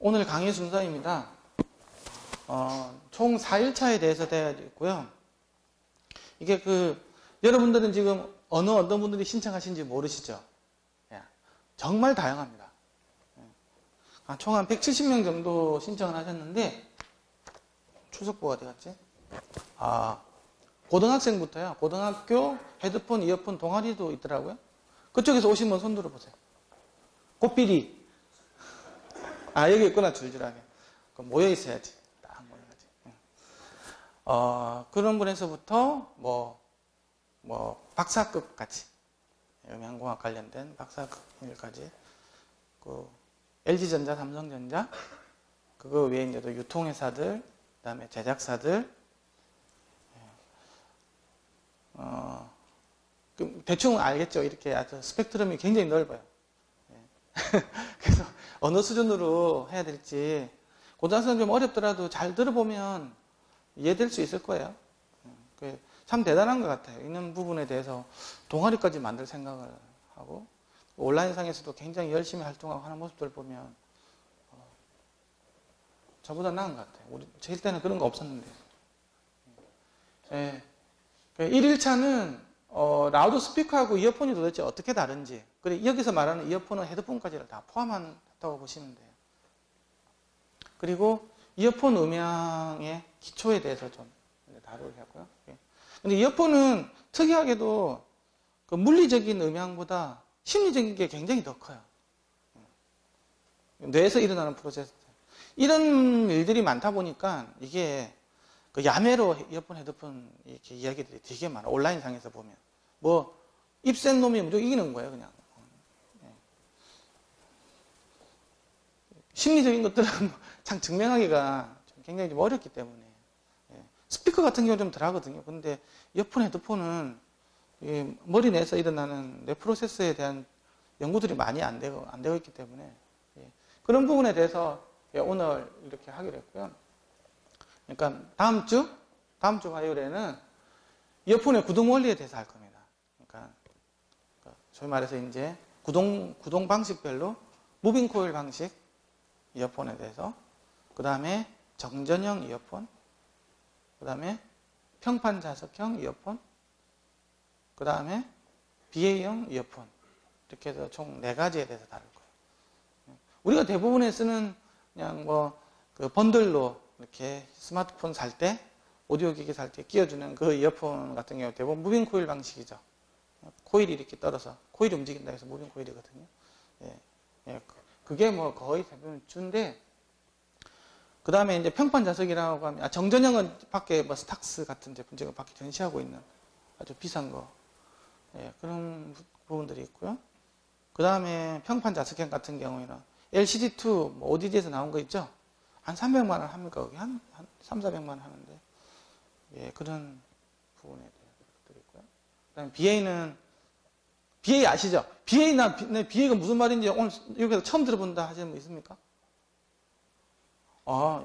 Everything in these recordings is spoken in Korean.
오늘 강의 순서입니다. 총 4일차에 대해서 되어 있고요. 이게 여러분들은 지금 어떤 분들이 신청하신지 모르시죠? 정말 다양합니다. 총 한 170명 정도 신청을 하셨는데, 출석부가 어디 갔지? 고등학생부터요. 고등학교 헤드폰, 이어폰 동아리도 있더라고요. 그쪽에서 오신 분 손 들어보세요. 꽃비리. 여기 있구나, 줄줄하게. 그럼 모여 있어야지. 딱 모여야지. 그런 분에서부터, 박사급 같이. 음향공학 관련된 박사급 일까지. LG전자, 삼성전자. 그거 외에 이제 또 유통회사들, 그 다음에 제작사들. 대충 알겠죠? 이렇게 아주 스펙트럼이 굉장히 넓어요. 그래서 어느 수준으로 해야 될지 고등학생은 좀 어렵더라도 잘 들어보면 이해될 수 있을 거예요. 참 대단한 것 같아요. 있는 부분에 대해서 동아리까지 만들 생각을 하고 온라인상에서도 굉장히 열심히 활동하고 하는 모습들 보면 저보다 나은 것 같아요. 제일 때는 그런 거 없었는데. 1일차는 라우드 스피커하고 이어폰이 도대체 어떻게 다른지, 그리고 여기서 말하는 이어폰은 헤드폰까지를 다 포함한다고 보시면 돼요. 그리고 이어폰 음향의 기초에 대해서 좀 다루려고요. 근데 이어폰은 특이하게도 물리적인 음향보다 심리적인 게 굉장히 더 커요. 뇌에서 일어나는 프로세스. 이런 일들이 많다 보니까 이게 야매로 이어폰, 헤드폰 이렇게 이야기들이 되게 많아. 온라인상에서 보면. 입 센 놈이 무조건 이기는 거예요, 그냥. 심리적인 것들은 참 증명하기가 굉장히 좀 어렵기 때문에. 스피커 같은 경우는 좀 덜 하거든요. 근데 이어폰, 헤드폰은 머리 내에서 일어나는 뇌 프로세스에 대한 연구들이 많이 안 되고 있기 때문에. 그런 부분에 대해서 오늘 이렇게 하기로 했고요. 그러니까 다음 주 화요일에는 이어폰의 구동 원리에 대해서 할 겁니다. 그러니까 소위 말해서 이제 구동 방식별로 무빙 코일 방식 이어폰에 대해서, 그 다음에 정전형 이어폰, 그 다음에 평판 자석형 이어폰, 그 다음에 BA형 이어폰, 이렇게 해서 총 4가지에 대해서 다룰 거예요. 우리가 대부분에 쓰는 그냥 번들로 이렇게 스마트폰 살 때, 오디오 기기 살 때 끼워주는 그 이어폰 같은 경우 대부분 무빙 코일 방식이죠. 코일이 이렇게 떨어서, 코일이 움직인다 해서 무빙 코일이거든요. 그게 거의 대부분 주인데, 그 다음에 이제 평판 자석이라고 하면, 정전형은 밖에 스탁스 같은 제품 지금 밖에 전시하고 있는 아주 비싼 거. 그런 부분들이 있고요. 그 다음에 평판 자석형 같은 경우에는 LCD2, ODD에서 나온 거 있죠? 한 300만 원 합니까? 거기 한 3, 400만 원 하는데. 그런 부분에 대한 것들이 있고요. 그 다음에 BA 아시죠? BA가 무슨 말인지 오늘 여기서 처음 들어본다 하시는 분 있습니까?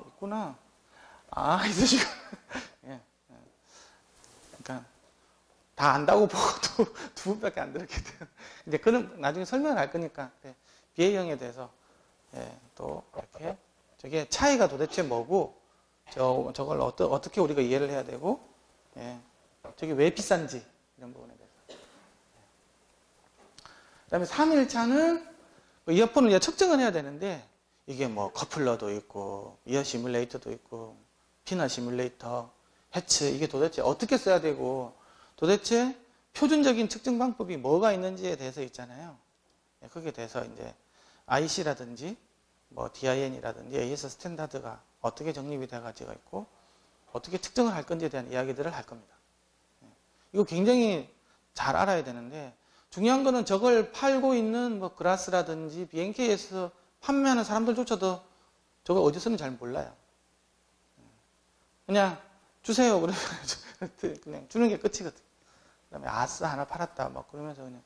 있구나. 있으시고. 그러니까, 다 안다고 보고도 두 분밖에 안 들었기 때문에. 이제 그는 나중에 설명을 할 거니까, BA형에 대해서, 또, 이렇게, 저게 차이가 도대체 뭐고, 저걸 어떻게 우리가 이해를 해야 되고, 저게 왜 비싼지, 이런 부분에 대해서. 그 다음에 3일차는 이어폰을 이제 측정을 해야 되는데, 이게 커플러도 있고, 이어 시뮬레이터도 있고, 피너 시뮬레이터, 해츠, 이게 도대체 어떻게 써야 되고, 도대체 표준적인 측정 방법이 뭐가 있는지에 대해서 있잖아요. 거기에 대해서 이제 IC라든지, DIN이라든지 AS 스탠다드가 어떻게 정립이 돼가지고 있고, 어떻게 측정을 할 건지에 대한 이야기들을 할 겁니다. 이거 굉장히 잘 알아야 되는데, 중요한 거는 저걸 팔고 있는 그라스라든지 BNK에서 판매하는 사람들조차도 저걸 어디 쓰는지 잘 몰라요. 그냥 주세요. 그러면 그냥 주는 게 끝이거든. 그 다음에 아싸 하나 팔았다. 그러면서 그냥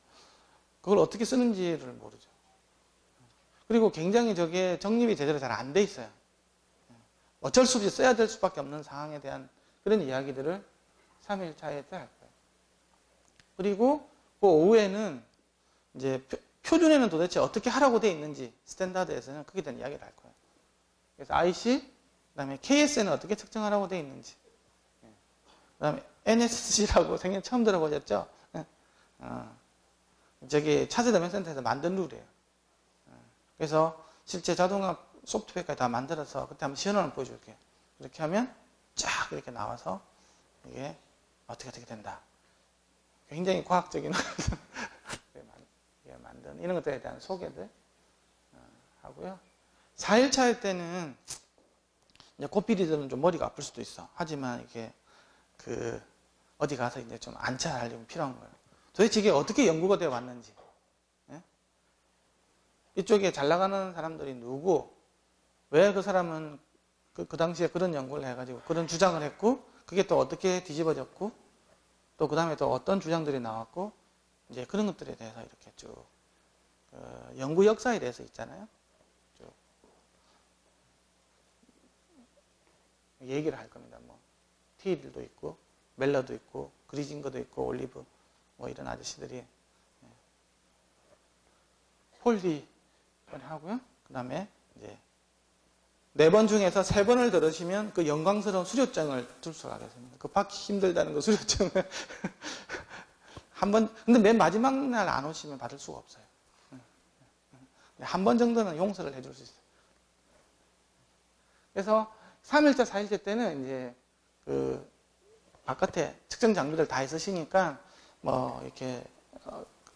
그걸 어떻게 쓰는지를 모르죠. 그리고 굉장히 저게 정립이 제대로 잘 안 돼 있어요. 어쩔 수 없이 써야 될 수밖에 없는 상황에 대한 그런 이야기들을 3일차에 때 할 거예요. 그리고 그 오후에는 이제 표준에는 도대체 어떻게 하라고 돼 있는지 스탠다드에서는 그게 대한 이야기를 할 거예요. 그래서 IC, 그 다음에 KSN은 어떻게 측정하라고 되어 있는지, 그 다음에 NSC라고 생전 처음 들어보셨죠? 저기 차세대면 센터에서 만든 룰이에요. 그래서 실제 자동화 소프트웨어까지 다 만들어서 그때 한번 시연을 보여줄게요. 이렇게 하면 쫙 이렇게 나와서 이게 어떻게 된다. 굉장히 과학적인 만든 이런 것들에 대한 소개들 하고요. 4일차일 때는 이제 코피디들은 좀 머리가 아플 수도 있어. 하지만 이게 어디 가서 이제 좀 안차하려면 필요한 거예요. 도대체 이게 어떻게 연구가 되어 왔는지, 예? 이쪽에 잘 나가는 사람들이 누구, 왜 그 사람은 그 당시에 그런 연구를 해가지고 그런 주장을 했고, 그게 또 어떻게 뒤집어졌고, 또 그 다음에 또 어떤 주장들이 나왔고, 이제 그런 것들에 대해서 이렇게 쭉 연구 역사에 대해서 있잖아요. 쭉 얘기를 할 겁니다. 뭐 티일도 있고, 멜러도 있고, 그리징거도 있고, 올리브 뭐 이런 아저씨들이 폴리 하고요. 그 다음에 이제 4번 중에서 3번을 들으시면 그 영광스러운 수료증을 출석하겠습니다. 그 받기 힘들다는 그 수료증을 한 번, 근데 맨 마지막 날 안 오시면 받을 수가 없어요. 한 번 정도는 용서를 해줄 수 있어요. 그래서 3일차, 4일차 때는 이제 바깥에 측정 장비들 다 있으시니까 뭐 이렇게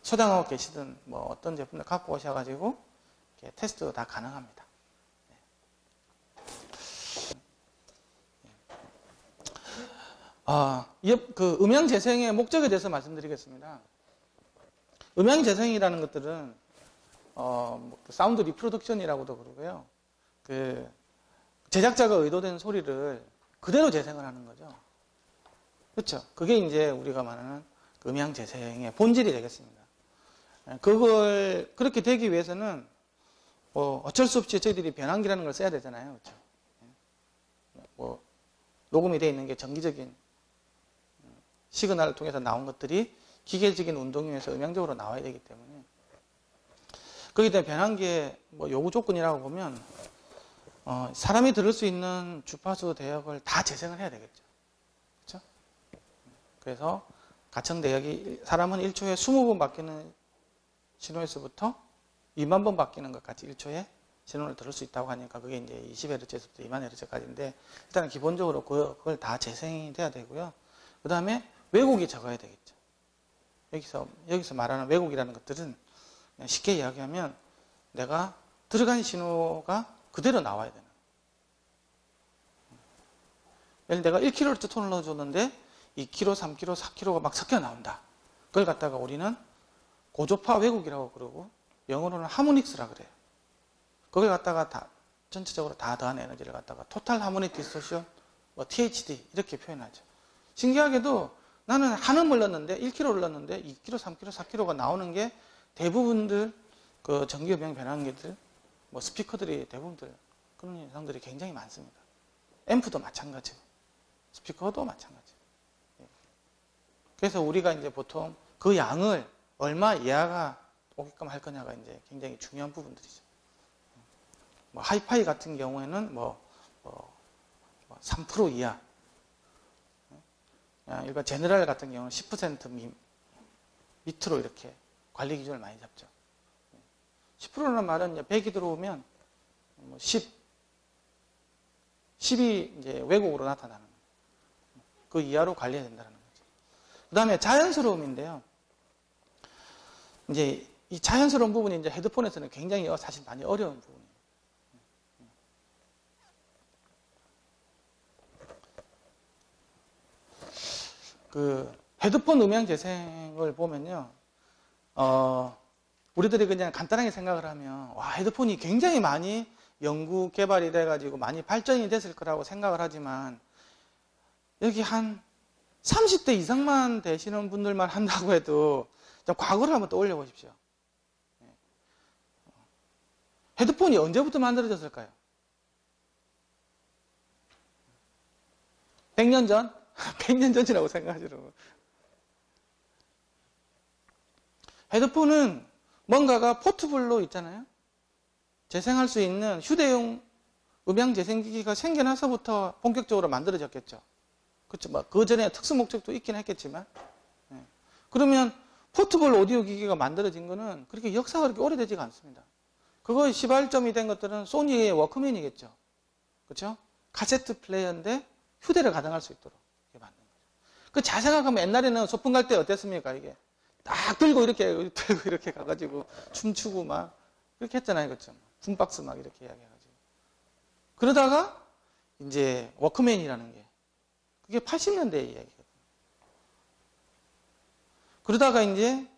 소장하고 계시든 뭐 어떤 제품들 갖고 오셔가지고 이렇게 테스트도 다 가능합니다. 그 음향 재생의 목적에 대해서 말씀드리겠습니다. 음향 재생이라는 것들은 사운드 리프로덕션이라고도 그러고요. 제작자가 의도된 소리를 그대로 재생을 하는 거죠. 그렇죠? 그게 이제 우리가 말하는 음향 재생의 본질이 되겠습니다. 그걸 그렇게 되기 위해서는 어쩔 수 없이 저희들이 변환기라는 걸 써야 되잖아요. 그렇죠? 녹음이 되어 있는 게 정기적인 시그널을 통해서 나온 것들이 기계적인 운동에 의해서 음향적으로 나와야 되기 때문에, 그렇기 때문에 변환기의 요구 조건이라고 보면 사람이 들을 수 있는 주파수 대역을 다 재생을 해야 되겠죠. 그렇죠? 그래서 가청 대역이 사람은 1초에 20번 바뀌는 신호에서부터 2만 번 바뀌는 것까지 1초에 신호를 들을 수 있다고 하니까 그게 이제 20Hz부터 2만 Hz까지인데, 일단은 기본적으로 그걸 다 재생이 돼야 되고요. 그 다음에 왜곡이 적어야 되겠죠. 여기서 말하는 왜곡이라는 것들은 그냥 쉽게 이야기하면 내가 들어간 신호가 그대로 나와야 되는. 예를 내가 1kHz 톤을 넣어줬는데 2kg, 3kg, 4kg가 막 섞여 나온다. 그걸 갖다가 우리는 고조파 왜곡이라고 그러고 영어로는 하모닉스라 그래요. 그걸 갖다가 다 전체적으로 다 더한 에너지를 갖다가 토탈 하모닉 디스토션, THD 이렇게 표현하죠. 신기하게도 나는 한 음을 넣었는데 1kg를 넣었는데 2kg, 3kg, 4kg가 나오는 게 대부분들 그 전기 음향 변환기들, 스피커들이 대부분들 그런 현상들이 굉장히 많습니다. 앰프도 마찬가지고 스피커도 마찬가지. 그래서 우리가 이제 보통 그 양을 얼마 이하가 오게끔 할 거냐가 이제 굉장히 중요한 부분들이죠. 하이파이 같은 경우에는 3% 이하. 일반 제너럴 같은 경우는 10% 밑으로 이렇게 관리 기준을 많이 잡죠. 10%라는 말은 이제 100이 들어오면 10이 이제 왜곡으로 나타나는 거예요. 그 이하로 관리해야 된다는 거죠. 그 다음에 자연스러움인데요. 이제 이 자연스러운 부분이 이제 헤드폰에서는 굉장히 사실 많이 어려운 부분이에요. 헤드폰 음향 재생을 보면요. 우리들이 그냥 간단하게 생각을 하면, 헤드폰이 굉장히 많이 연구 개발이 돼가지고 많이 발전이 됐을 거라고 생각을 하지만, 여기 한 30대 이상만 되시는 분들만 한다고 해도, 좀 과거를 한번 떠올려 보십시오. 헤드폰이 언제부터 만들어졌을까요? 100년 전? 100년 전이라고 생각하시라고. 헤드폰은 뭔가가 포트블로 있잖아요. 재생할 수 있는 휴대용 음향 재생기기가 생겨나서부터 본격적으로 만들어졌겠죠. 그렇죠. 뭐 그 전에 특수 목적도 있긴 했겠지만. 예. 그러면 포트블 오디오 기기가 만들어진 거는 그렇게 역사가 그렇게 오래되지가 않습니다. 그거의 시발점이 된 것들은 소니의 워크맨이겠죠. 그렇죠? 카세트 플레이어인데 휴대를 가능할 수 있도록 만든 거죠. 그 잘 생각하면 옛날에는 소풍 갈 때 어땠습니까? 이게 딱 들고 이렇게 가가지고 춤추고 막 그렇게 했잖아요. 그렇죠? 붐박스 막 이렇게 이야기해가지고. 그러다가 이제 워크맨이라는 게 그게 80년대 이야기거든요. 그러다가 이제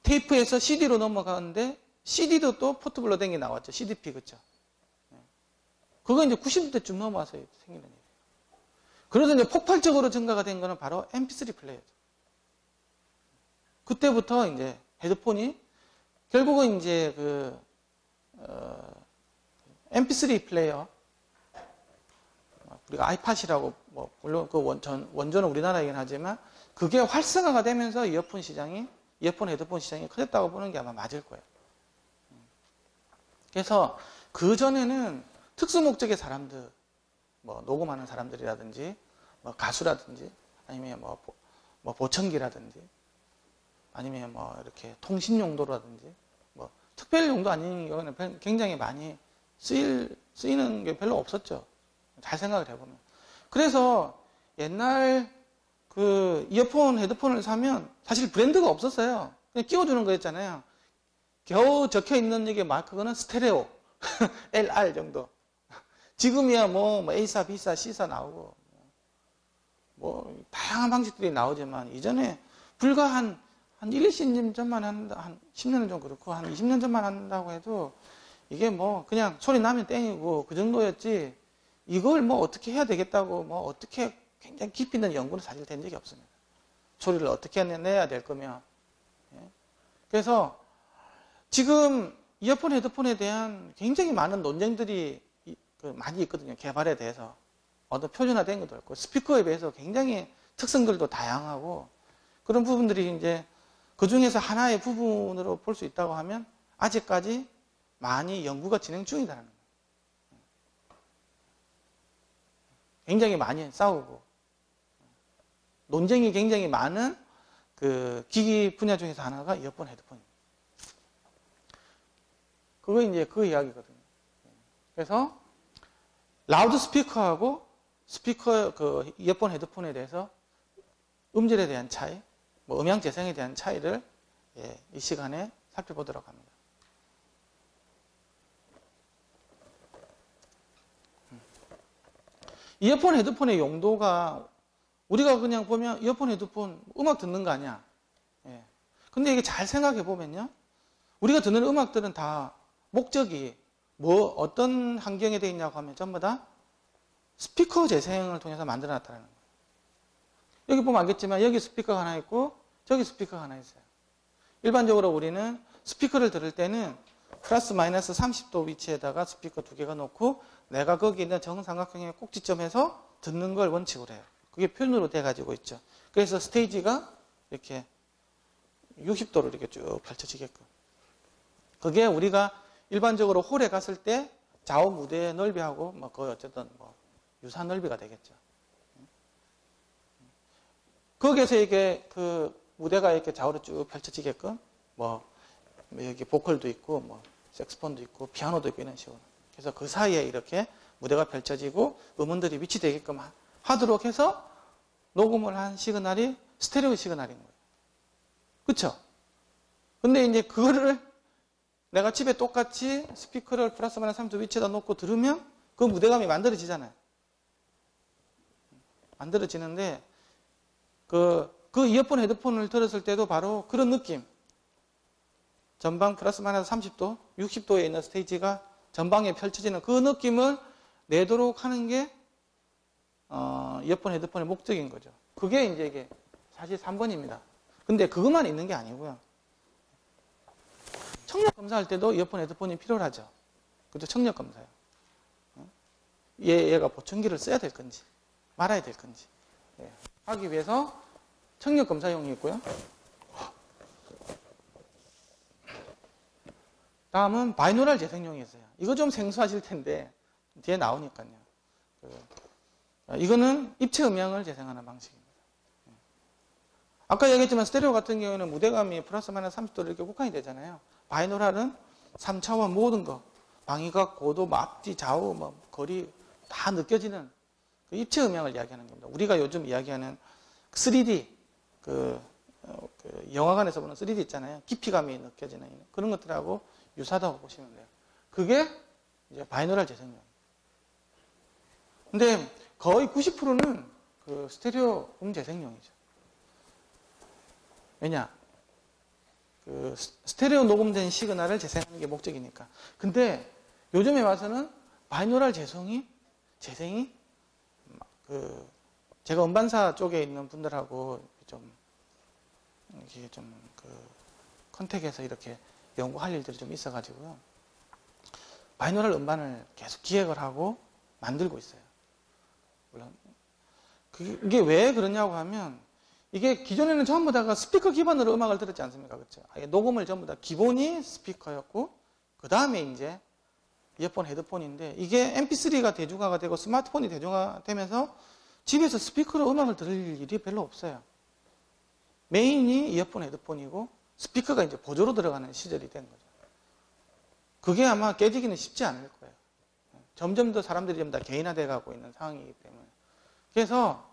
테이프에서 CD로 넘어가는데 CD도 또 포트블로 된 게 나왔죠. CDP, 그쵸? 그거 이제 90년대쯤 넘어와서 생기는 일이에요. 그래서 이제 폭발적으로 증가가 된 거는 바로 MP3 플레이어죠. 그때부터 이제 헤드폰이 결국은 이제 MP3 플레이어, 우리가 아이팟이라고, 뭐, 물론 그 원조는 우리나라이긴 하지만 그게 활성화가 되면서 이어폰 헤드폰 시장이 커졌다고 보는 게 아마 맞을 거예요. 그래서 그 전에는 특수 목적의 사람들, 뭐 녹음하는 사람들이라든지, 뭐 가수라든지, 아니면 뭐 보청기라든지, 아니면 뭐 이렇게 통신 용도라든지, 뭐 특별 용도 아닌 경우는 굉장히 많이 쓰이는 게 별로 없었죠. 잘 생각을 해보면. 그래서 옛날 그 이어폰, 헤드폰을 사면 사실 브랜드가 없었어요. 그냥 끼워주는 거였잖아요. 겨우 적혀 있는 이게 마크는 스테레오, LR 정도. 지금이야 뭐 A사, B사, C사 나오고 뭐 다양한 방식들이 나오지만 이전에 불과 한 1, 2년 전만 한 10년은 좀 그렇고 한 20년 전만 한다고 해도 이게 뭐 그냥 소리 나면 땡이고 그 정도였지 이걸 뭐 어떻게 해야 되겠다고 뭐 어떻게 굉장히 깊이 있는 연구는 사실 된 적이 없습니다. 소리를 어떻게 내야 될 거며. 그래서 지금 이어폰, 헤드폰에 대한 굉장히 많은 논쟁들이 많이 있거든요. 개발에 대해서. 어떤 표준화된 것도 있고, 스피커에 비해서 굉장히 특성들도 다양하고, 그런 부분들이 이제 그 중에서 하나의 부분으로 볼 수 있다고 하면, 아직까지 많이 연구가 진행 중이다라는 거예요. 굉장히 많이 싸우고, 논쟁이 굉장히 많은 그 기기 분야 중에서 하나가 이어폰, 헤드폰입니다. 그거 이제 그 이야기거든요. 그래서 라우드 스피커하고 스피커 그 이어폰 헤드폰에 대해서 음질에 대한 차이, 뭐 음향 재생에 대한 차이를 이 시간에 살펴보도록 합니다. 이어폰 헤드폰의 용도가 우리가 그냥 보면 이어폰 헤드폰 음악 듣는 거 아니야. 근데 이게 잘 생각해 보면요. 우리가 듣는 음악들은 다 목적이 뭐 어떤 환경에 되어 있냐고 하면 전부 다 스피커 재생을 통해서 만들어 놨다는 거예요. 여기 보면 알겠지만 여기 스피커가 하나 있고 저기 스피커가 하나 있어요. 일반적으로 우리는 스피커를 들을 때는 플러스 마이너스 30도 위치에다가 스피커 두 개가 놓고 내가 거기 있는 정삼각형의 꼭지점에서 듣는 걸 원칙으로 해요. 그게 표준으로 돼 가지고 있죠. 그래서 스테이지가 이렇게 60도로 이렇게 쭉 펼쳐지게끔. 그게 우리가 일반적으로 홀에 갔을 때 좌우 무대의 넓이하고 뭐 거의 어쨌든 뭐 유사한 넓이가 되겠죠. 거기에서 이게 그 무대가 이렇게 좌우로 쭉 펼쳐지게끔 뭐 여기 보컬도 있고 뭐 색스폰도 있고 피아노도 있고 이런 식으로. 그래서 그 사이에 이렇게 무대가 펼쳐지고 음원들이 위치되게끔 하도록 해서 녹음을 한 시그널이 스테레오 시그널인 거예요. 그쵸? 근데 이제 그거를 내가 집에 똑같이 스피커를 플러스 마이너스 30도 위치에다 놓고 들으면 그 무대감이 만들어지잖아요. 만들어지는데 그 이어폰 헤드폰을 들었을 때도 바로 그런 느낌. 전방 플러스 마이너스 30도, 60도에 있는 스테이지가 전방에 펼쳐지는 그 느낌을 내도록 하는 게 이어폰 헤드폰의 목적인 거죠. 그게 이제 이게 사실 3번입니다. 근데 그것만 있는 게 아니고요. 청력 검사할 때도 이어폰 헤드폰이 필요하죠. 그죠? 청력 검사요. 얘가 보청기를 써야 될 건지 말아야 될 건지 하기 위해서 청력 검사용이 있고요. 다음은 바이노럴 재생용이 있어요. 이거 좀 생소하실 텐데 뒤에 나오니까요. 이거는 입체 음향을 재생하는 방식입니다. 아까 얘기했지만 스테레오 같은 경우에는 무대감이 플러스 마이너스 30도 이렇게 국한이 되잖아요. 바이노럴은 3차원 모든 거, 방위각, 고도, 앞뒤, 좌우, 뭐 거리 다 느껴지는 그 입체 음향을 이야기하는 겁니다. 우리가 요즘 이야기하는 3D, 영화관에서 보는 3D 있잖아요. 깊이감이 느껴지는 그런 것들하고 유사하다고 보시면 돼요. 그게 이제 바이노럴 재생용. 근데 거의 90%는 그 스테레오 재생용이죠. 왜냐? 그 스테레오 녹음된 시그널을 재생하는 게 목적이니까. 근데 요즘에 와서는 바이노럴 재생이 제가 음반사 쪽에 있는 분들하고 컨택해서 이렇게 연구할 일들이 좀 있어가지고요. 바이노럴 음반을 계속 기획을 하고 만들고 있어요. 물론 이게 왜 그러냐고 하면 이게 기존에는 전부 다가 스피커 기반으로 음악을 들었지 않습니까? 그렇죠? 녹음을 전부 다 기본이 스피커였고 그 다음에 이제 이어폰, 헤드폰인데 이게 MP3가 대중화가 되고 스마트폰이 대중화되면서 집에서 스피커로 음악을 들을 일이 별로 없어요. 메인이 이어폰, 헤드폰이고 스피커가 이제 보조로 들어가는 시절이 된 거죠. 그게 아마 깨지기는 쉽지 않을 거예요. 점점 더 사람들이 좀 다 개인화돼 가고 있는 상황이기 때문에. 그래서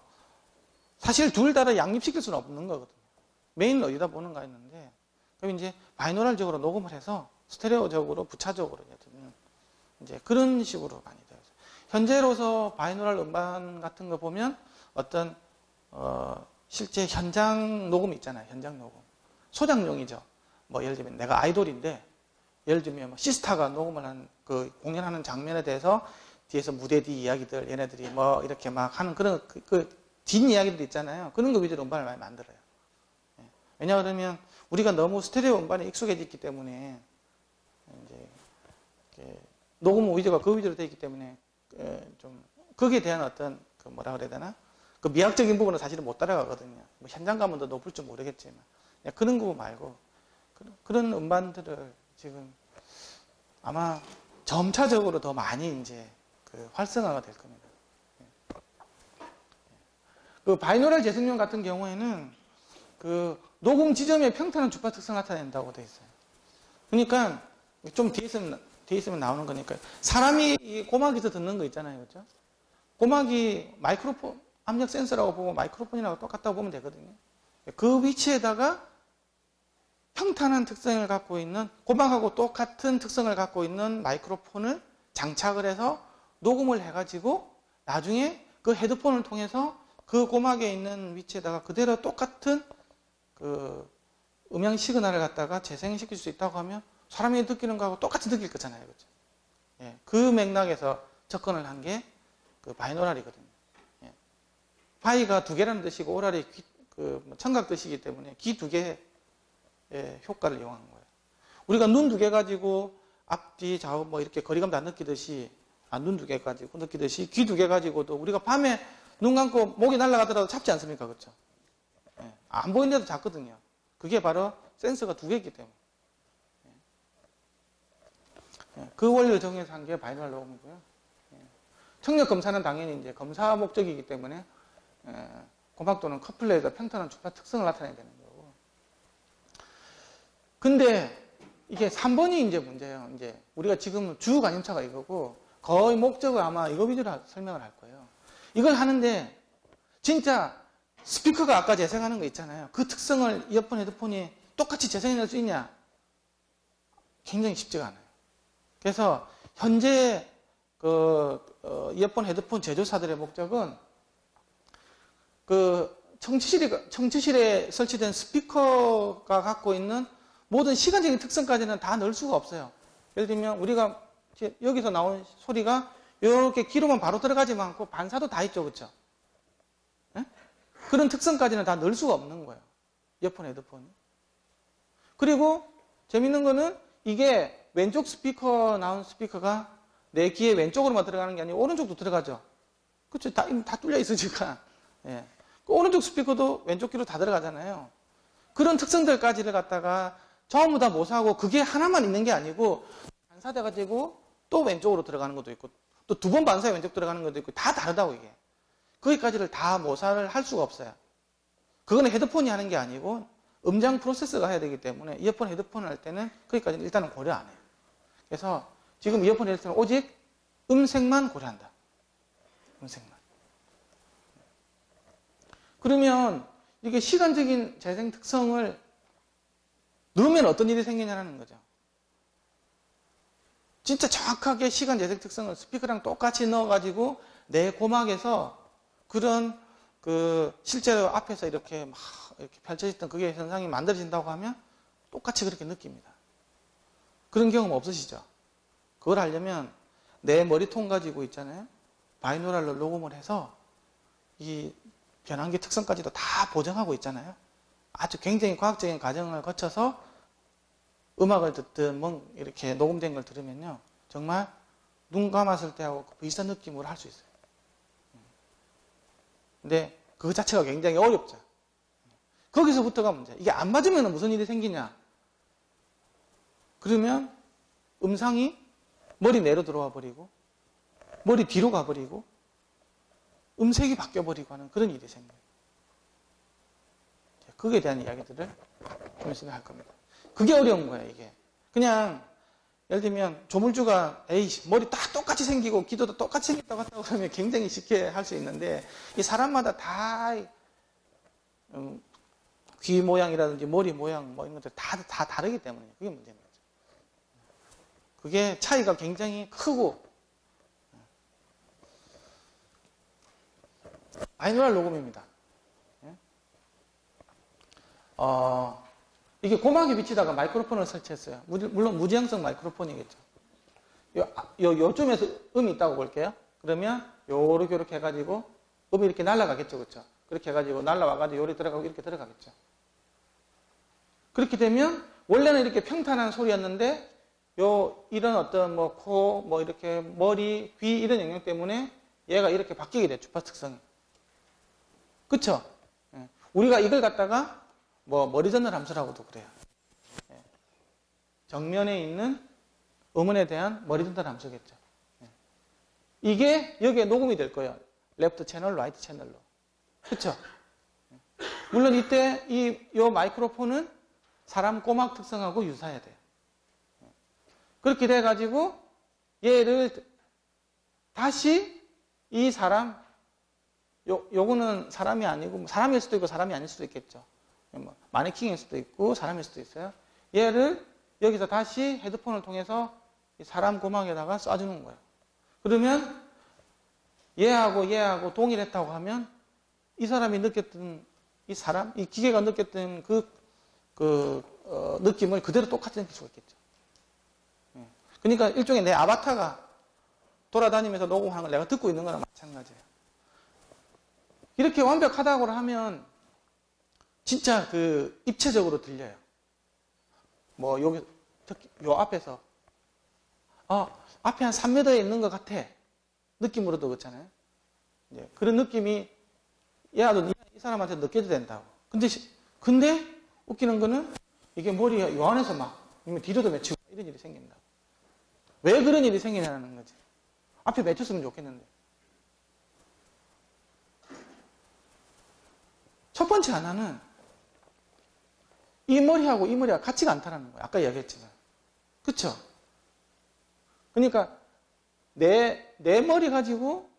사실 둘 다를 양립시킬 수는 없는 거거든요. 메인은 어디다 보는가 했는데 그럼 이제 바이노럴적으로 녹음을 해서 스테레오적으로 부차적으로 이제 그런 식으로 많이 되어요. 현재로서 바이노럴 음반 같은 거 보면 어떤 실제 현장 녹음 있잖아요. 현장 녹음. 소장용이죠. 뭐 예를 들면 내가 아이돌인데 예를 들면 시스타가 녹음을 한 그 공연하는 장면에 대해서 뒤에서 무대 뒤 이야기들 얘네들이 뭐 이렇게 막 하는 그런 뒷이야기들 있잖아요. 그런 거 위주로 음반을 많이 만들어요. 왜냐 그러면 우리가 너무 스테레오 음반에 익숙해졌기 때문에 이제 녹음 위주가 그 위주로 되어 있기 때문에 좀 거기에 대한 어떤 뭐라 그래야 되나? 그 미학적인 부분은 사실은 못 따라가거든요. 뭐 현장감은 더 높을 줄 모르겠지만 그런 거 말고 그런 음반들을 지금 아마 점차적으로 더 많이 이제 활성화가 될 겁니다. 그 바이노럴 재생용 같은 경우에는 그 녹음 지점의 평탄한 주파 특성을 나타낸다고 되어 있어요. 그러니까 좀 뒤에 있으면 나오는 거니까 사람이 고막에서 듣는 거 있잖아요, 그렇죠? 고막이 마이크로폰 압력 센서라고 보고 마이크로폰이라고 똑같다고 보면 되거든요. 그 위치에다가 평탄한 특성을 갖고 있는 고막하고 똑같은 특성을 갖고 있는 마이크로폰을 장착을 해서 녹음을 해가지고 나중에 그 헤드폰을 통해서 그 고막에 있는 위치에다가 그대로 똑같은 그 음향 시그널을 갖다가 재생시킬 수 있다고 하면 사람이 느끼는 거하고 똑같이 느낄 거잖아요. 그렇죠? 예, 그 맥락에서 접근을 한 게 그 바이노럴이거든요. 예. 바이가 두 개라는 뜻이고 오랄이 청각 뜻이기 때문에 귀 두 개의 효과를 이용한 거예요. 우리가 눈 두 개 가지고 앞뒤 좌우 뭐 이렇게 거리감 다 느끼듯이 눈 두 개 가지고 느끼듯이 귀 두 개 가지고도 우리가 밤에 눈 감고 목이 날아가더라도 잡지 않습니까? 그렇죠? 예. 안 보이는데도 잡거든요. 그게 바로 센서가 두 개이기 때문에. 예. 그 원리를 정해서 한 게 바이노럴 녹음이고요. 예. 청력 검사는 당연히 이제 검사 목적이기 때문에 고막 또는 커플러에서 평탄한 주파 특성을 나타내야 되는 거고. 근데 이게 3번이 이제 문제예요. 이제 우리가 지금 주 관심사가 이거고 거의 목적을 아마 이거 위주로 설명을 할 거예요. 이걸 하는데 진짜 스피커가 아까 재생하는 거 있잖아요. 그 특성을 이어폰, 헤드폰이 똑같이 재생해낼 수 있냐? 굉장히 쉽지가 않아요. 그래서 현재 이어폰, 헤드폰 제조사들의 목적은 청취실에 설치된 스피커가 갖고 있는 모든 시간적인 특성까지는 다 넣을 수가 없어요. 예를 들면 우리가 여기서 나온 소리가 이렇게 귀로만 바로 들어가지만 않고 반사도 다 있죠. 그렇죠? 네? 그런 특성까지는 다 넣을 수가 없는 거예요. 이어폰, 헤드폰이. 그리고 재밌는 거는 이게 왼쪽 나온 스피커가 내 귀의 왼쪽으로만 들어가는 게 아니고 오른쪽도 들어가죠. 그렇죠? 다 뚫려 있으니까. 예. 그 오른쪽 스피커도 왼쪽 귀로 다 들어가잖아요. 그런 특성들까지를 갖다가 전부 다 모사하고 그게 하나만 있는 게 아니고 반사돼가지고 또 왼쪽으로 들어가는 것도 있고 또 두 번 반사에 왼쪽 들어가는 것도 있고 다 다르다고 이게. 거기까지를 다 모사를 할 수가 없어요. 그거는 헤드폰이 하는 게 아니고 음장 프로세서가 해야 되기 때문에 이어폰, 헤드폰을 할 때는 거기까지는 일단은 고려 안 해요. 그래서 지금 이어폰, 헤드폰은 오직 음색만 고려한다. 음색만. 그러면 이게 시간적인 재생 특성을 누르면 어떤 일이 생기냐는 거죠. 진짜 정확하게 시간 재생 특성을 스피커랑 똑같이 넣어가지고 내 고막에서 그런 실제로 앞에서 이렇게 막 이렇게 펼쳐졌던 그게 현상이 만들어진다고 하면 똑같이 그렇게 느낍니다. 그런 경험 없으시죠? 그걸 하려면 내 머리통 가지고 있잖아요. 바이노랄로 녹음을 해서 이 변환기 특성까지도 다 보정하고 있잖아요. 아주 굉장히 과학적인 과정을 거쳐서 음악을 듣든 뭐 이렇게 녹음된 걸 들으면요. 정말 눈 감았을 때하고 비슷한 느낌으로 할 수 있어요. 근데 그 자체가 굉장히 어렵죠. 거기서부터가 문제야. 이게 안 맞으면 무슨 일이 생기냐. 그러면 음상이 머리 내로 들어와 버리고 머리 뒤로 가버리고 음색이 바뀌어버리고 하는 그런 일이 생겨요. 거기에 대한 이야기들을 좀 있으면 할 겁니다. 그게 어려운 거예요, 이게. 그냥, 예를 들면, 조물주가, 에이씨, 머리 다 똑같이 생기고, 기도도 똑같이 생겼다고 한다고 하면 굉장히 쉽게 할 수 있는데, 이 사람마다 다, 귀 모양이라든지 머리 모양, 뭐 이런 것들 다 다르기 때문에, 그게 문제인 거죠. 그게 차이가 굉장히 크고, 바이노랄 녹음입니다. 이게 고막에 비치다가 마이크로폰을 설치했어요. 물론 무지향성 마이크로폰이겠죠. 요쯤에서 음이 있다고 볼게요. 그러면 요렇게 해가지고 음이 이렇게 날아가겠죠. 그렇죠? 그렇게 해가지고 날아와가지고 요리 들어가고 이렇게 들어가겠죠. 그렇게 되면 원래는 이렇게 평탄한 소리였는데 이런 어떤 코, 이렇게 머리, 귀 이런 영역 때문에 얘가 이렇게 바뀌게 돼요. 주파 특성이. 그쵸? 우리가 이걸 갖다가 머리전달 함수라고도 그래요. 정면에 있는 음원에 대한 머리전달 함수겠죠. 이게 여기에 녹음이 될 거예요. 레프트 채널, 라이트 채널로. 그쵸? 물론 이때 요 마이크로폰은 사람 고막 특성하고 유사해야 돼요. 그렇게 돼가지고 얘를 다시 이 사람, 요거는 사람이 아니고 사람일 수도 있고 사람이 아닐 수도 있겠죠. 마네킹일 수도 있고 사람일 수도 있어요. 얘를 여기서 다시 헤드폰을 통해서 사람 고막에다가 쏴주는 거예요. 그러면 얘하고 동일했다고 하면 이 사람이 느꼈던 이 기계가 느꼈던 느낌을 그대로 똑같이 느낄 수가 있겠죠. 그러니까 일종의 내 아바타가 돌아다니면서 녹음하는 걸 내가 듣고 있는 거랑 마찬가지예요. 이렇게 완벽하다고 하면 진짜 입체적으로 들려요. 여기, 특히 요 앞에서, 앞에 한 3m에 있는 것 같아. 느낌으로도 그렇잖아요. 그런 느낌이, 얘도 이 사람한테 느껴도 된다고. 근데 웃기는 거는 이게 머리가 요 안에서 뒤로도 맺히고 이런 일이 생긴다. 왜 그런 일이 생기냐는 거지. 앞에 맺혔으면 좋겠는데. 첫 번째 하나는 이 머리하고 이 머리가 같지가 않다는 거예요. 아까 이야기했지만. 그쵸? 그러니까 내 머리 가지고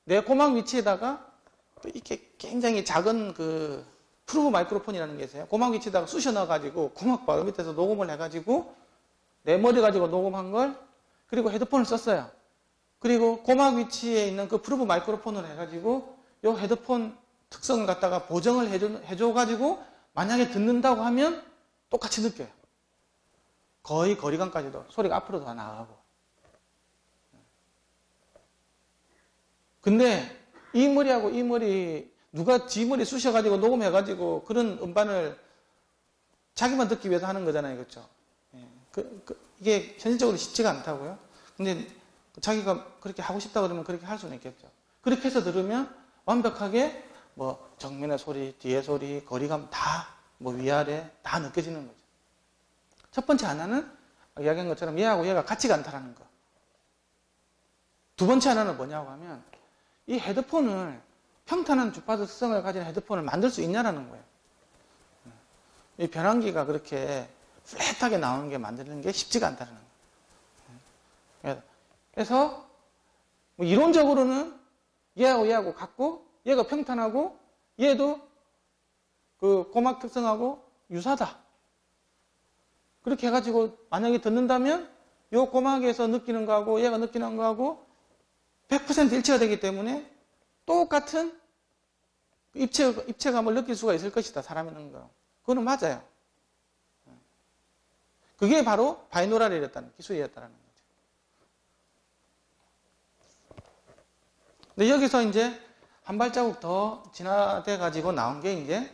내 고막 위치에다가 또 이렇게 굉장히 작은 프루브 마이크로폰이라는 게 있어요. 고막 위치에다가 쑤셔 넣어가지고 고막 바로 밑에서 녹음을 해가지고 내 머리 가지고 녹음한 걸 그리고 헤드폰을 썼어요. 그리고 고막 위치에 있는 그 프루브 마이크로폰을 해가지고 요 헤드폰 특성을 갖다가 보정을 해줘가지고 만약에 듣는다고 하면 똑같이 느껴요. 거의 거리감까지도 소리가 앞으로 더 나가고. 근데 이 머리하고 이 머리 누가 지 머리 쑤셔가지고 녹음해가지고 그런 음반을 자기만 듣기 위해서 하는 거잖아요. 그렇죠? 이게 현실적으로 쉽지가 않다고요. 근데 자기가 그렇게 하고 싶다 그러면 그렇게 할 수는 있겠죠. 그렇게 해서 들으면 완벽하게 정면의 소리, 뒤의 소리, 거리감 다 위아래 다 느껴지는 거죠. 첫 번째 하나는 이야기한 것처럼 얘하고 얘가 같지가 않다라는 거. 두 번째 하나는 뭐냐고 하면 이 헤드폰을 평탄한 주파수 특성을 가진 헤드폰을 만들 수 있냐라는 거예요. 이 변환기가 그렇게 플랫하게 나오는 게 만드는 게 쉽지가 않다는 거예요. 그래서 뭐 이론적으로는 얘하고 같고 얘가 평탄하고 얘도 그 고막 특성하고 유사다. 그렇게 해가지고 만약에 듣는다면 요 고막에서 느끼는 거하고 얘가 느끼는 거하고 100% 일치가 되기 때문에 똑같은 입체감을 느낄 수가 있을 것이다. 사람이 있는 거. 그거는 맞아요. 그게 바로 바이노랄이었다는 기술이었다는 거죠. 근데 여기서 이제 한 발자국 더 진화돼 가지고 나온 게 이제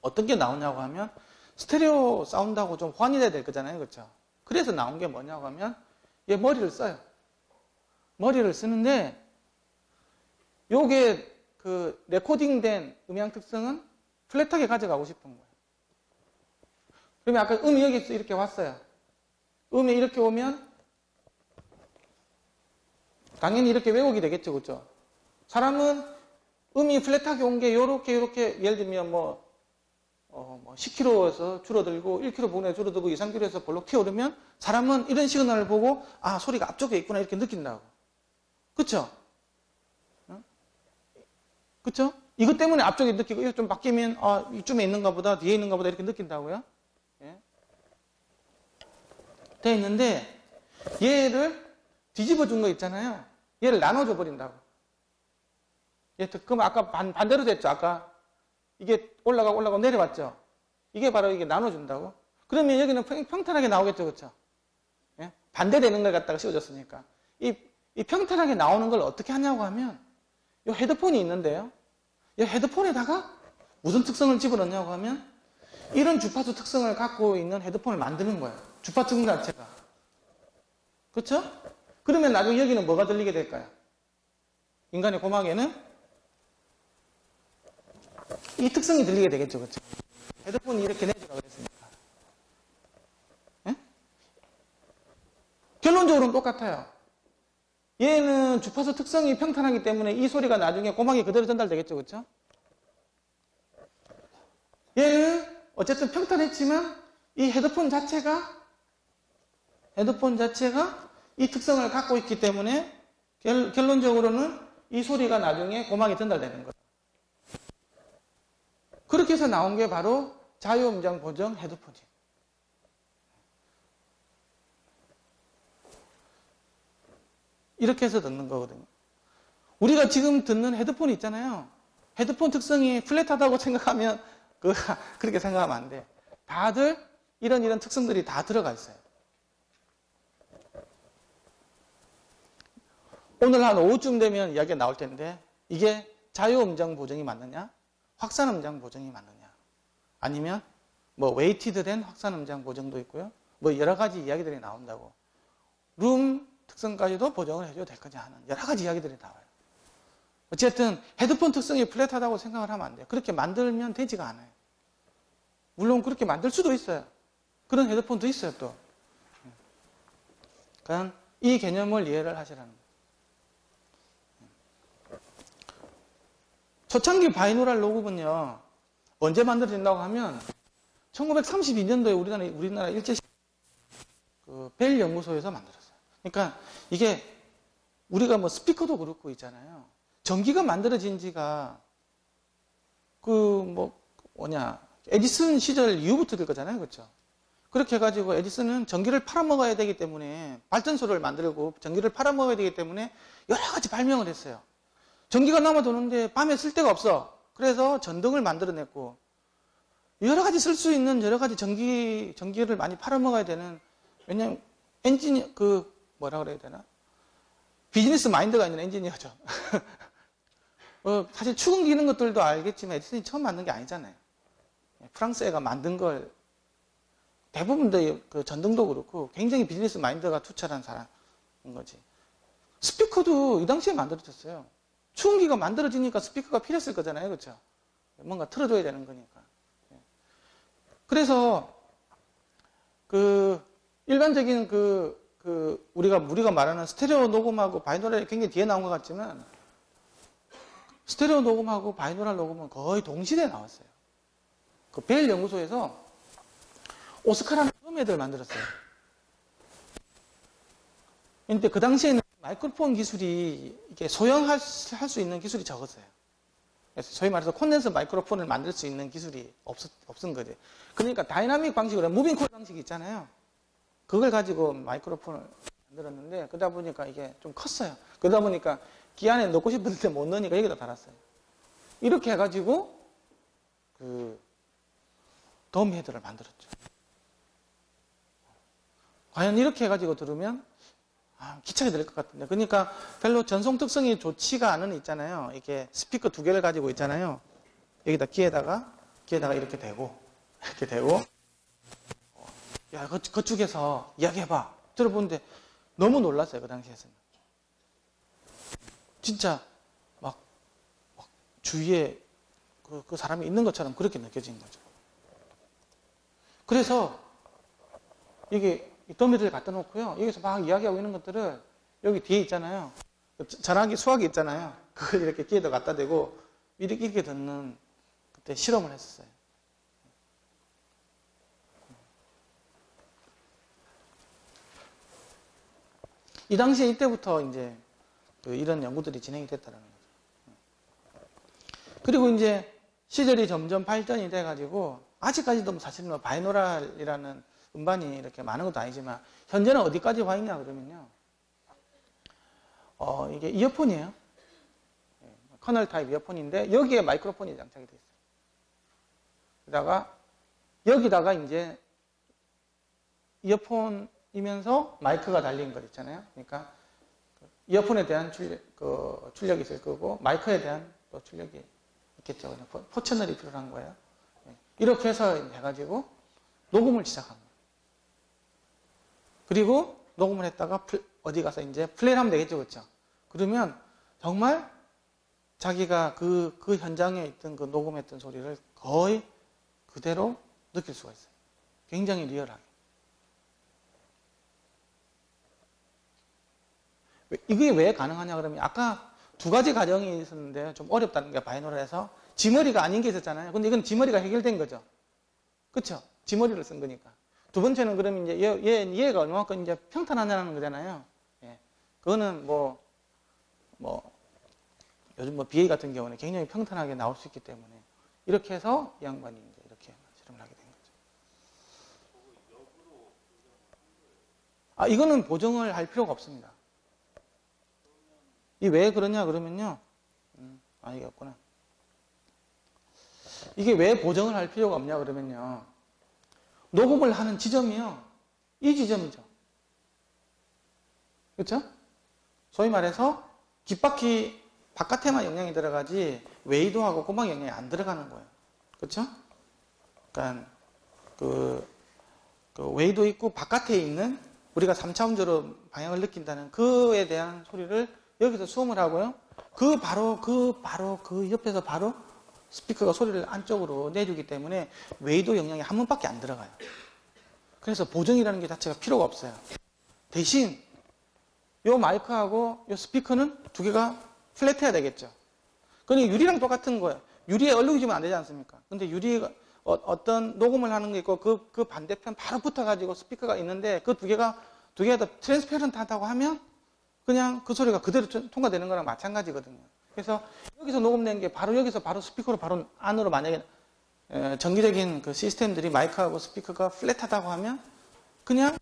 어떤 게 나오냐고 하면 스테레오 사운드하고 좀 호환이 돼야 될 거잖아요. 그렇죠? 그래서 나온 게 뭐냐고 하면 얘 머리를 써요. 머리를 쓰는데 요게 그 레코딩된 음향 특성은 플랫하게 가져가고 싶은 거예요. 그러면 아까 음이 여기서 이렇게 왔어요. 음이 이렇게 오면 당연히 이렇게 왜곡이 되겠죠. 그렇죠? 사람은 음이 플랫하게 온 게 요렇게 예를 들면 뭐 10km에서 줄어들고 1km 부근에 줄어들고 2, 3km에서 볼록 튀어오르면 사람은 이런 시그널을 보고 아 소리가 앞쪽에 있구나 이렇게 느낀다고. 그렇죠? 그렇죠? 이것 때문에 앞쪽에 느끼고 이거 좀 바뀌면 아 이쯤에 있는가 보다 뒤에 있는가 보다 이렇게 느낀다고요. 예. 돼 있는데 얘를 뒤집어 준 거 있잖아요. 얘를 나눠줘 버린다고. 그럼 아까 반대로 됐죠. 아까 이게 올라가고 내려왔죠. 이게 바로 이게 나눠준다고. 그러면 여기는 평탄하게 나오겠죠. 그렇죠? 예? 반대되는 걸 갖다가 씌워줬으니까. 이 평탄하게 나오는 걸 어떻게 하냐고 하면 이 헤드폰이 있는데요. 이 헤드폰에다가 무슨 특성을 집어넣냐고 하면 이런 주파수 특성을 갖고 있는 헤드폰을 만드는 거예요. 주파 특성 자체가. 그렇죠? 그러면 나중에 여기는 뭐가 들리게 될까요? 인간의 고막에는 이 특성이 들리게 되겠죠. 그렇죠? 헤드폰이 이렇게 내주라고 그랬으니까. 예? 결론적으로는 똑같아요. 얘는 주파수 특성이 평탄하기 때문에 이 소리가 나중에 고막에 그대로 전달되겠죠. 그렇죠? 얘는 어쨌든 평탄했지만 이 헤드폰 자체가 이 특성을 갖고 있기 때문에 결론적으로는 이 소리가 나중에 고막에 전달되는 거예요. 그렇게 해서 나온 게 바로 자유음장 보정 헤드폰이에요. 이렇게 해서 듣는 거거든요. 우리가 지금 듣는 헤드폰이 있잖아요. 헤드폰 특성이 플랫하다고 생각하면 그렇게 생각하면 안 돼. 다들 이런 특성들이 다 들어가 있어요. 오늘 한 오후쯤 되면 이야기가 나올 텐데 이게 자유음장 보정이 맞느냐? 확산음장 보정이 맞느냐? 아니면 뭐 웨이티드된 확산음장 보정도 있고요. 뭐 여러 가지 이야기들이 나온다고. 룸 특성까지도 보정을 해줘도 될 거냐 하는 여러 가지 이야기들이 나와요. 어쨌든 헤드폰 특성이 플랫하다고 생각을 하면 안 돼요. 그렇게 만들면 되지가 않아요. 물론 그렇게 만들 수도 있어요. 그런 헤드폰도 있어요 또. 그러니까 이 개념을 이해를 하시라는 거예요. 초창기 바이노랄 녹음은요. 언제 만들어진다고 하면 1932년도에 우리나라 일제 벨 연구소에서 만들었어요. 그러니까 이게 우리가 뭐 스피커도 그렇고 있잖아요. 전기가 만들어진 지가 에디슨 시절 이후부터 될 거잖아요. 그렇죠? 그렇게 해가지고 에디슨은 전기를 팔아먹어야 되기 때문에 발전소를 만들고 전기를 팔아먹어야 되기 때문에 여러 가지 발명을 했어요. 전기가 남아도는데 밤에 쓸 데가 없어. 그래서 전등을 만들어냈고 여러 가지 쓸 수 있는 여러 가지 전기를 많이 팔아먹어야 되는 왜냐면 뭐라 그래야 되나? 비즈니스 마인드가 있는 엔지니어죠. 사실 추궁기는 것들도 알겠지만 에디슨이 처음 만든 게 아니잖아요. 프랑스 애가 만든 걸 대부분의 그 전등도 그렇고 굉장히 비즈니스 마인드가 투철한 사람인 거지. 스피커도 이 당시에 만들어졌어요. 추궁기가 만들어지니까 스피커가 필요했을 거잖아요. 그렇죠? 뭔가 틀어줘야 되는 거니까. 그래서 일반적인 우리가 말하는 스테레오 녹음하고 바이노럴이 굉장히 뒤에 나온 것 같지만, 스테레오 녹음하고 바이노럴 녹음은 거의 동시대에 나왔어요. 그 벨 연구소에서 오스카라는 처음 애들 만들었어요. 근데 그 당시에는 마이크로폰 기술이 이게 소형할 수 있는 기술이 적었어요. 그래서 소위 말해서 콘덴서 마이크로폰을 만들 수 있는 기술이 없은 거죠. 그러니까 다이나믹 방식으로 무빙 콜 방식이 있잖아요. 그걸 가지고 마이크로폰을 만들었는데, 그러다 보니까 이게 좀 컸어요. 그러다 보니까 귀 안에 넣고 싶은데 못 넣으니까 여기다 달았어요. 이렇게 해가지고 돔 헤드를 만들었죠. 과연 이렇게 해가지고 들으면 기차게 들릴 것 같은데. 그러니까 별로 전송 특성이 좋지가 않은 있잖아요. 이게 스피커 두 개를 가지고 있잖아요. 여기다 귀에다가 이렇게 대고, 야, 그쪽에서 이야기해봐. 들어보는데 너무 놀랐어요. 그 당시에서는. 진짜 막 주위에 그 사람이 있는 것처럼 그렇게 느껴진 거죠. 그래서 이게 더미를 갖다 놓고요. 여기서 막 이야기하고 있는 것들을 여기 뒤에 있잖아요. 전화기, 수화기 있잖아요. 그걸 이렇게 귀에다 갖다 대고 이렇게 듣는 그때 실험을 했었어요. 이 당시에 이때부터 이제 이런 연구들이 진행이 됐다는 거죠. 그리고 이제 시절이 점점 발전이 돼가지고 아직까지도 사실은 바이노럴이라는 음반이 이렇게 많은 것도 아니지만 현재는 어디까지 와 있냐 그러면요. 이게 이어폰이에요. 커널 타입 이어폰인데 여기에 마이크로폰이 장착이 되어 있어요. 여기다가 이제 이어폰이면서 마이크가 달린 것 있잖아요. 그러니까 이어폰에 대한 출력이 있을 거고 마이크에 대한 또 출력이 있겠죠. 포채널이 필요한 거예요. 이렇게 해서 해가지고 녹음을 시작한 거예요. 그리고 녹음을 했다가 어디 가서 이제 플레이를 하면 되겠죠. 그렇죠? 그러면 정말 자기가 그 현장에 있던 그 녹음했던 소리를 거의 그대로 느낄 수가 있어요. 굉장히 리얼하게. 이게 왜 가능하냐 그러면 아까 두 가지 과정이 있었는데 좀 어렵다는 게 바이노럴에서 지머리가 아닌 게 있었잖아요. 근데 이건 지머리가 해결된 거죠. 그렇죠? 지머리를 쓴 거니까. 두 번째는 그러면 이제 얘가 얼마만큼 이제 평탄하냐는 거잖아요. 예. 그거는 요즘 BA 같은 경우는 굉장히 평탄하게 나올 수 있기 때문에 이렇게 해서 이 양반이 이제 이렇게 실험을 하게 된 거죠. 이거는 보정을 할 필요가 없습니다. 이 왜 그러냐 그러면요. 이게 없구나. 이게 왜 보정을 할 필요가 없냐 그러면요. 녹음을 하는 지점이요. 이 지점이죠. 그렇죠? 소위 말해서 귓바퀴 바깥에만 영향이 들어가지 웨이도하고 꼬막 영향이 안 들어가는 거예요. 그렇죠? 그러니까 그 웨이도 있고 바깥에 있는 우리가 3차원적으로 방향을 느낀다는 그에 대한 소리를 여기서 수음을 하고요. 바로 그 옆에서 바로 스피커가 소리를 안쪽으로 내주기 때문에 웨이도 영향이 한 번밖에 안 들어가요. 그래서 보정이라는 게 자체가 필요가 없어요. 대신 요 마이크하고 요 스피커는 두 개가 플랫해야 되겠죠. 그러니까 유리랑 똑같은 거예요. 유리에 얼룩이 지면 안 되지 않습니까? 근데 유리가 어떤 녹음을 하는 게 있고 그 반대편 바로 붙어가지고 스피커가 있는데 그 두 개가 다 트랜스페런트하다고 하면 그냥 그 소리가 그대로 통과되는 거랑 마찬가지거든요. 그래서 여기서 녹음된 게 여기서 바로 스피커로 바로 안으로 만약에 정기적인 그 시스템들이 마이크하고 스피커가 플랫하다고 하면 그냥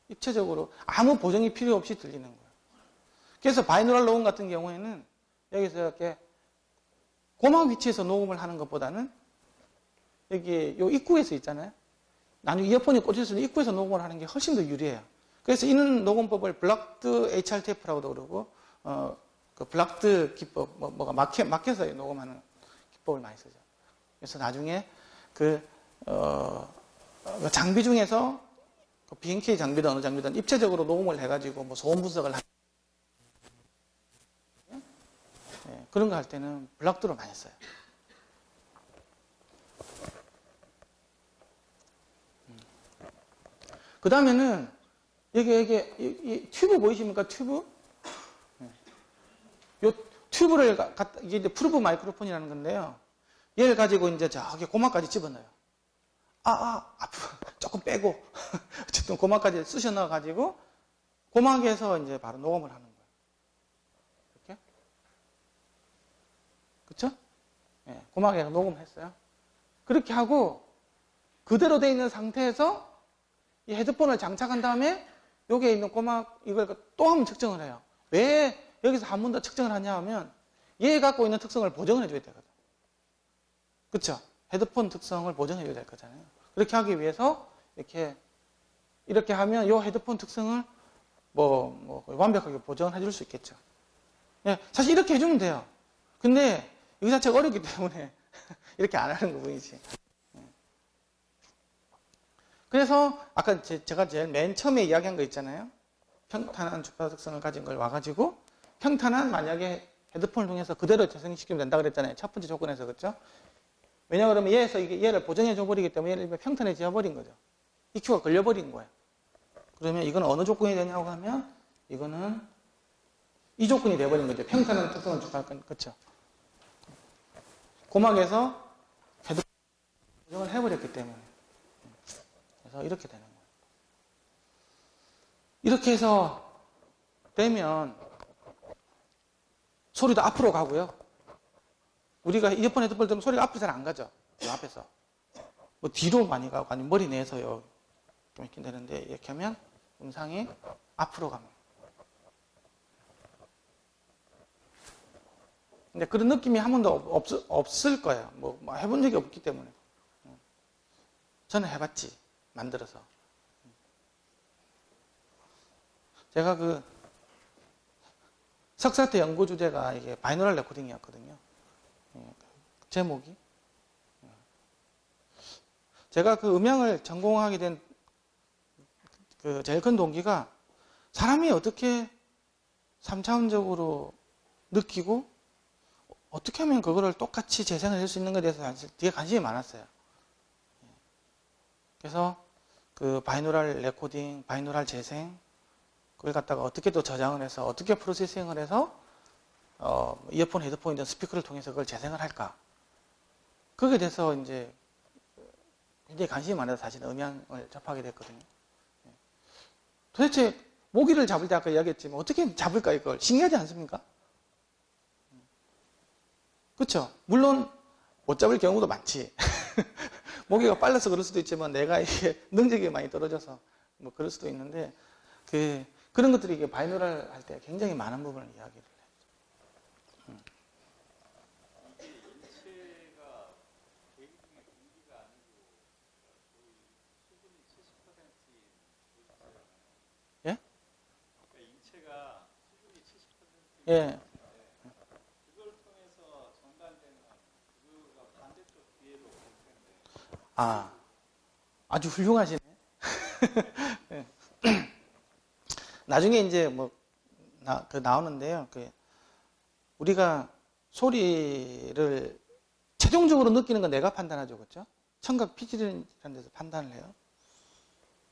입체적으로 아무 보정이 필요 없이 들리는 거예요. 그래서 바이노럴 녹음 같은 경우에는 여기서 이렇게 고막 위치에서 녹음을 하는 것보다는 여기 요 입구에서 있잖아요. 나중에 이어폰이 꽂힐 수 있는 입구에서 녹음을 하는 게 훨씬 더 유리해요. 그래서 이런 녹음법을 블락드 HRTF라고도 그러고 그 블락드 기법 뭐가 막혀서 녹음하는 기법을 많이 쓰죠. 그래서 나중에 장비 중에서 BNK 장비든 어느 장비든 입체적으로 녹음을 해가지고 소음 분석을 하는 그런 거 할 때는 블락드로 많이 써요. 그 다음에는 여기 이 튜브 보이십니까? 튜브? 요 튜브를 이게 이제 프루브 마이크로폰이라는 건데요. 얘를 가지고 이제 저기 고막까지 집어넣어요. 조금 빼고 어쨌든 고막까지 쑤셔 넣어가지고 고막에서 이제 바로 녹음을 하는 거예요. 이렇게, 그렇죠? 예, 고막에서 녹음했어요. 그렇게 하고 그대로 돼 있는 상태에서 이 헤드폰을 장착한 다음에 여기에 있는 고막 이걸 또 한 번 측정을 해요. 왜 여기서 한 번 더 측정을 하냐 하면 얘 갖고 있는 특성을 보정을 해줘야 되거든. 그렇죠? 헤드폰 특성을 보정해줘야 될 거잖아요. 그렇게 하기 위해서 이렇게 하면 이 헤드폰 특성을 완벽하게 보정을 해줄 수 있겠죠. 예, 사실 이렇게 해주면 돼요. 근데 이 자체가 어렵기 때문에 이렇게 안 하는 부분이지. 그래서 아까 제가 제일 맨 처음에 이야기한 거 있잖아요. 평탄한 주파 특성을 가진 걸 와가지고 평탄한 만약에 헤드폰을 통해서 그대로 재생시키면 된다 그랬잖아요. 첫 번째 조건에서. 그렇죠? 왜냐 그러면 얘를 보정해 줘버리기 때문에 얘를 평탄해져 버린 거죠. EQ가 걸려버린 거예요. 그러면 이건 어느 조건이 되냐고 하면 이거는 이 조건이 돼버린 거죠. 평탄한 특성을 주파할 건. 그렇죠? 고막에서 헤드폰 보정을 해버렸기 때문에. 그래서 이렇게 되는 거예요. 이렇게 해서 되면 소리도 앞으로 가고요. 우리가 이어폰 헤드폰을 들으면 소리가 앞으로 잘 안 가죠. 이 앞에서. 뭐 뒤로 많이 가고 아니면 머리 내서요. 좀 이렇게 되는데 이렇게 하면 음상이 앞으로 갑니다. 근데 그런 느낌이 한 번도 없을 거예요. 뭐 해본 적이 없기 때문에. 저는 해봤지. 만들어서. 제가 그 석사 때 연구 주제가 이게 바이노럴 레코딩이었거든요. 제목이. 제가 그 음향을 전공하게 된 그 제일 큰 동기가 사람이 어떻게 3차원적으로 느끼고 어떻게 하면 그거를 똑같이 재생을 할 수 있는 것에 대해서 되게 관심이 많았어요. 그래서 그 바이노럴 레코딩, 바이노럴 재생, 그걸 갖다가 어떻게 또 저장을 해서 어떻게 프로세싱을 해서 이어폰, 헤드폰이든 스피커를 통해서 그걸 재생을 할까. 거기에 대해서 이제 굉장히 관심이 많아서 사실은 음향을 접하게 됐거든요. 도대체 모기를 잡을 때 아까 이야기했지만 어떻게 잡을까 이걸. 신기하지 않습니까? 그렇죠? 물론 못 잡을 경우도 많지. 모기가 빨라서 그럴 수도 있지만 내가 이게 능력이 많이 떨어져서 뭐 그럴 수도 있는데 그런 것들이 이게 바이노럴 할 때 굉장히 많은 부분을 이야기를 해요. 인체가 대기 중에 공기가 아니고 거의 수분이 70%인 조직체잖아요. 예? 그러니까 인체가 수분이 70%인 예. 그걸 통해서 전달되는 그거가 반대쪽 뒤에도 올 텐데. 아주 훌륭하시네. 예. 나중에 이제 나오는데요. 우리가 소리를 최종적으로 느끼는 건 내가 판단하죠. 그렇죠? 청각 피질이라는 데서 판단을 해요.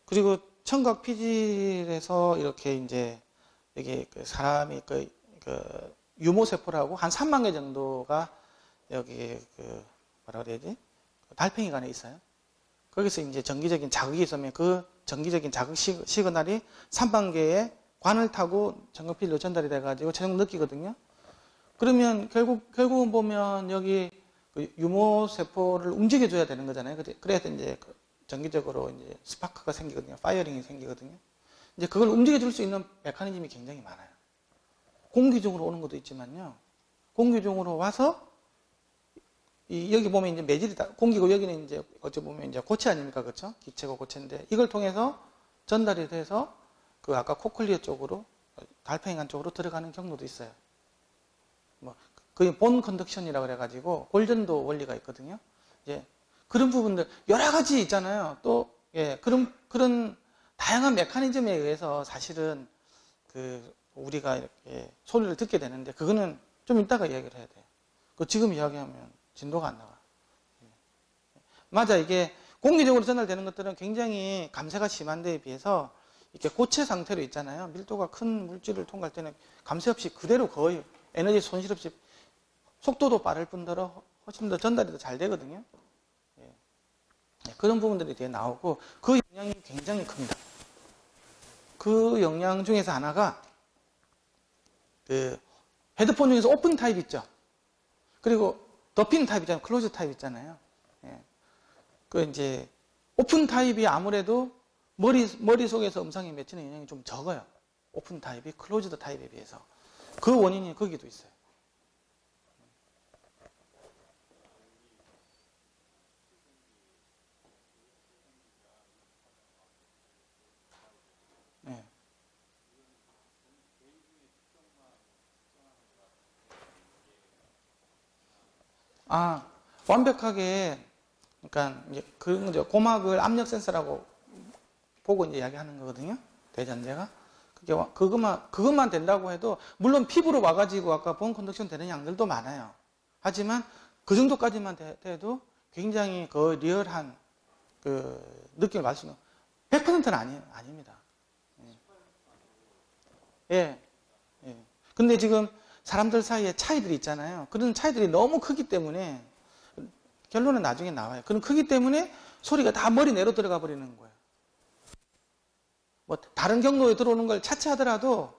그리고 청각 피질에서 이렇게 이제 여기 사람이 유모세포라고 한 3만 개 정도가 여기 뭐라 그래야지? 달팽이관에 있어요. 거기서 이제 정기적인 자극이 있으면 그 정기적인 자극 시그널이 3만 개의 관을 타고 청각피질로 전달이 돼가지고 최종 느끼거든요. 그러면 결국은 보면 여기 유모세포를 움직여줘야 되는 거잖아요. 그래야 이제 정기적으로 이제 스파크가 생기거든요. 파이어링이 생기거든요. 이제 그걸 움직여줄 수 있는 메커니즘이 굉장히 많아요. 공기중으로 오는 것도 있지만요. 공기중으로 와서 여기 보면 이제 매질이 다 공기고 여기는 이제 어찌 보면 이제 고체 아닙니까? 그렇죠? 기체고 고체인데 이걸 통해서 전달이 돼서 그 아까 코클리어 쪽으로 달팽이관 쪽으로 들어가는 경우도 있어요. 그게 본 컨덕션이라고 그래가지고 골전도 원리가 있거든요. 이제 그런 부분들 여러 가지 있잖아요. 또 그런 다양한 메커니즘에 의해서 사실은 우리가 이렇게 소리를 듣게 되는데 그거는 좀 이따가 이야기를 해야 돼요. 지금 이야기하면 진도가 안 나와. 맞아, 이게 공기적으로 전달되는 것들은 굉장히 감쇄가 심한 데에 비해서 이렇게 고체 상태로 있잖아요. 밀도가 큰 물질을 통과할 때는 감쇄 없이 그대로 거의 에너지 손실 없이 속도도 빠를 뿐더러 훨씬 더 전달이 더 잘 되거든요. 예. 그런 부분들이 뒤에 나오고 그 영향이 굉장히 큽니다. 그 영향 중에서 하나가 그 헤드폰 중에서 오픈 타입 있죠. 그리고 덮인 타입 있잖아요. 클로즈 타입 있잖아요. 예. 그 이제 오픈 타입이 아무래도 머릿속에서 음성이 맺히는 영향이 좀 적어요. 오픈 타입이 클로즈드 타입에 비해서. 그 원인이 거기도 있어요. 네. 아, 완벽하게, 그러니까, 이제 그런 거죠. 고막을 압력 센서라고 보고 이제 이야기하는 거거든요. 대전제가. 그것만 된다고 해도, 물론 피부로 와가지고 아까 본 컨덕션 되는 양들도 많아요. 하지만 그 정도까지만 돼도 굉장히 그 리얼한 그 느낌을 받을 수 있는, 100%는 아닙니다. 예. 예. 근데 지금 사람들 사이에 차이들이 있잖아요. 그런 차이들이 너무 크기 때문에 결론은 나중에 나와요. 그런 크기 때문에 소리가 다 머리 내로 들어가 버리는 거예요. 뭐 다른 경로에 들어오는 걸 차치하더라도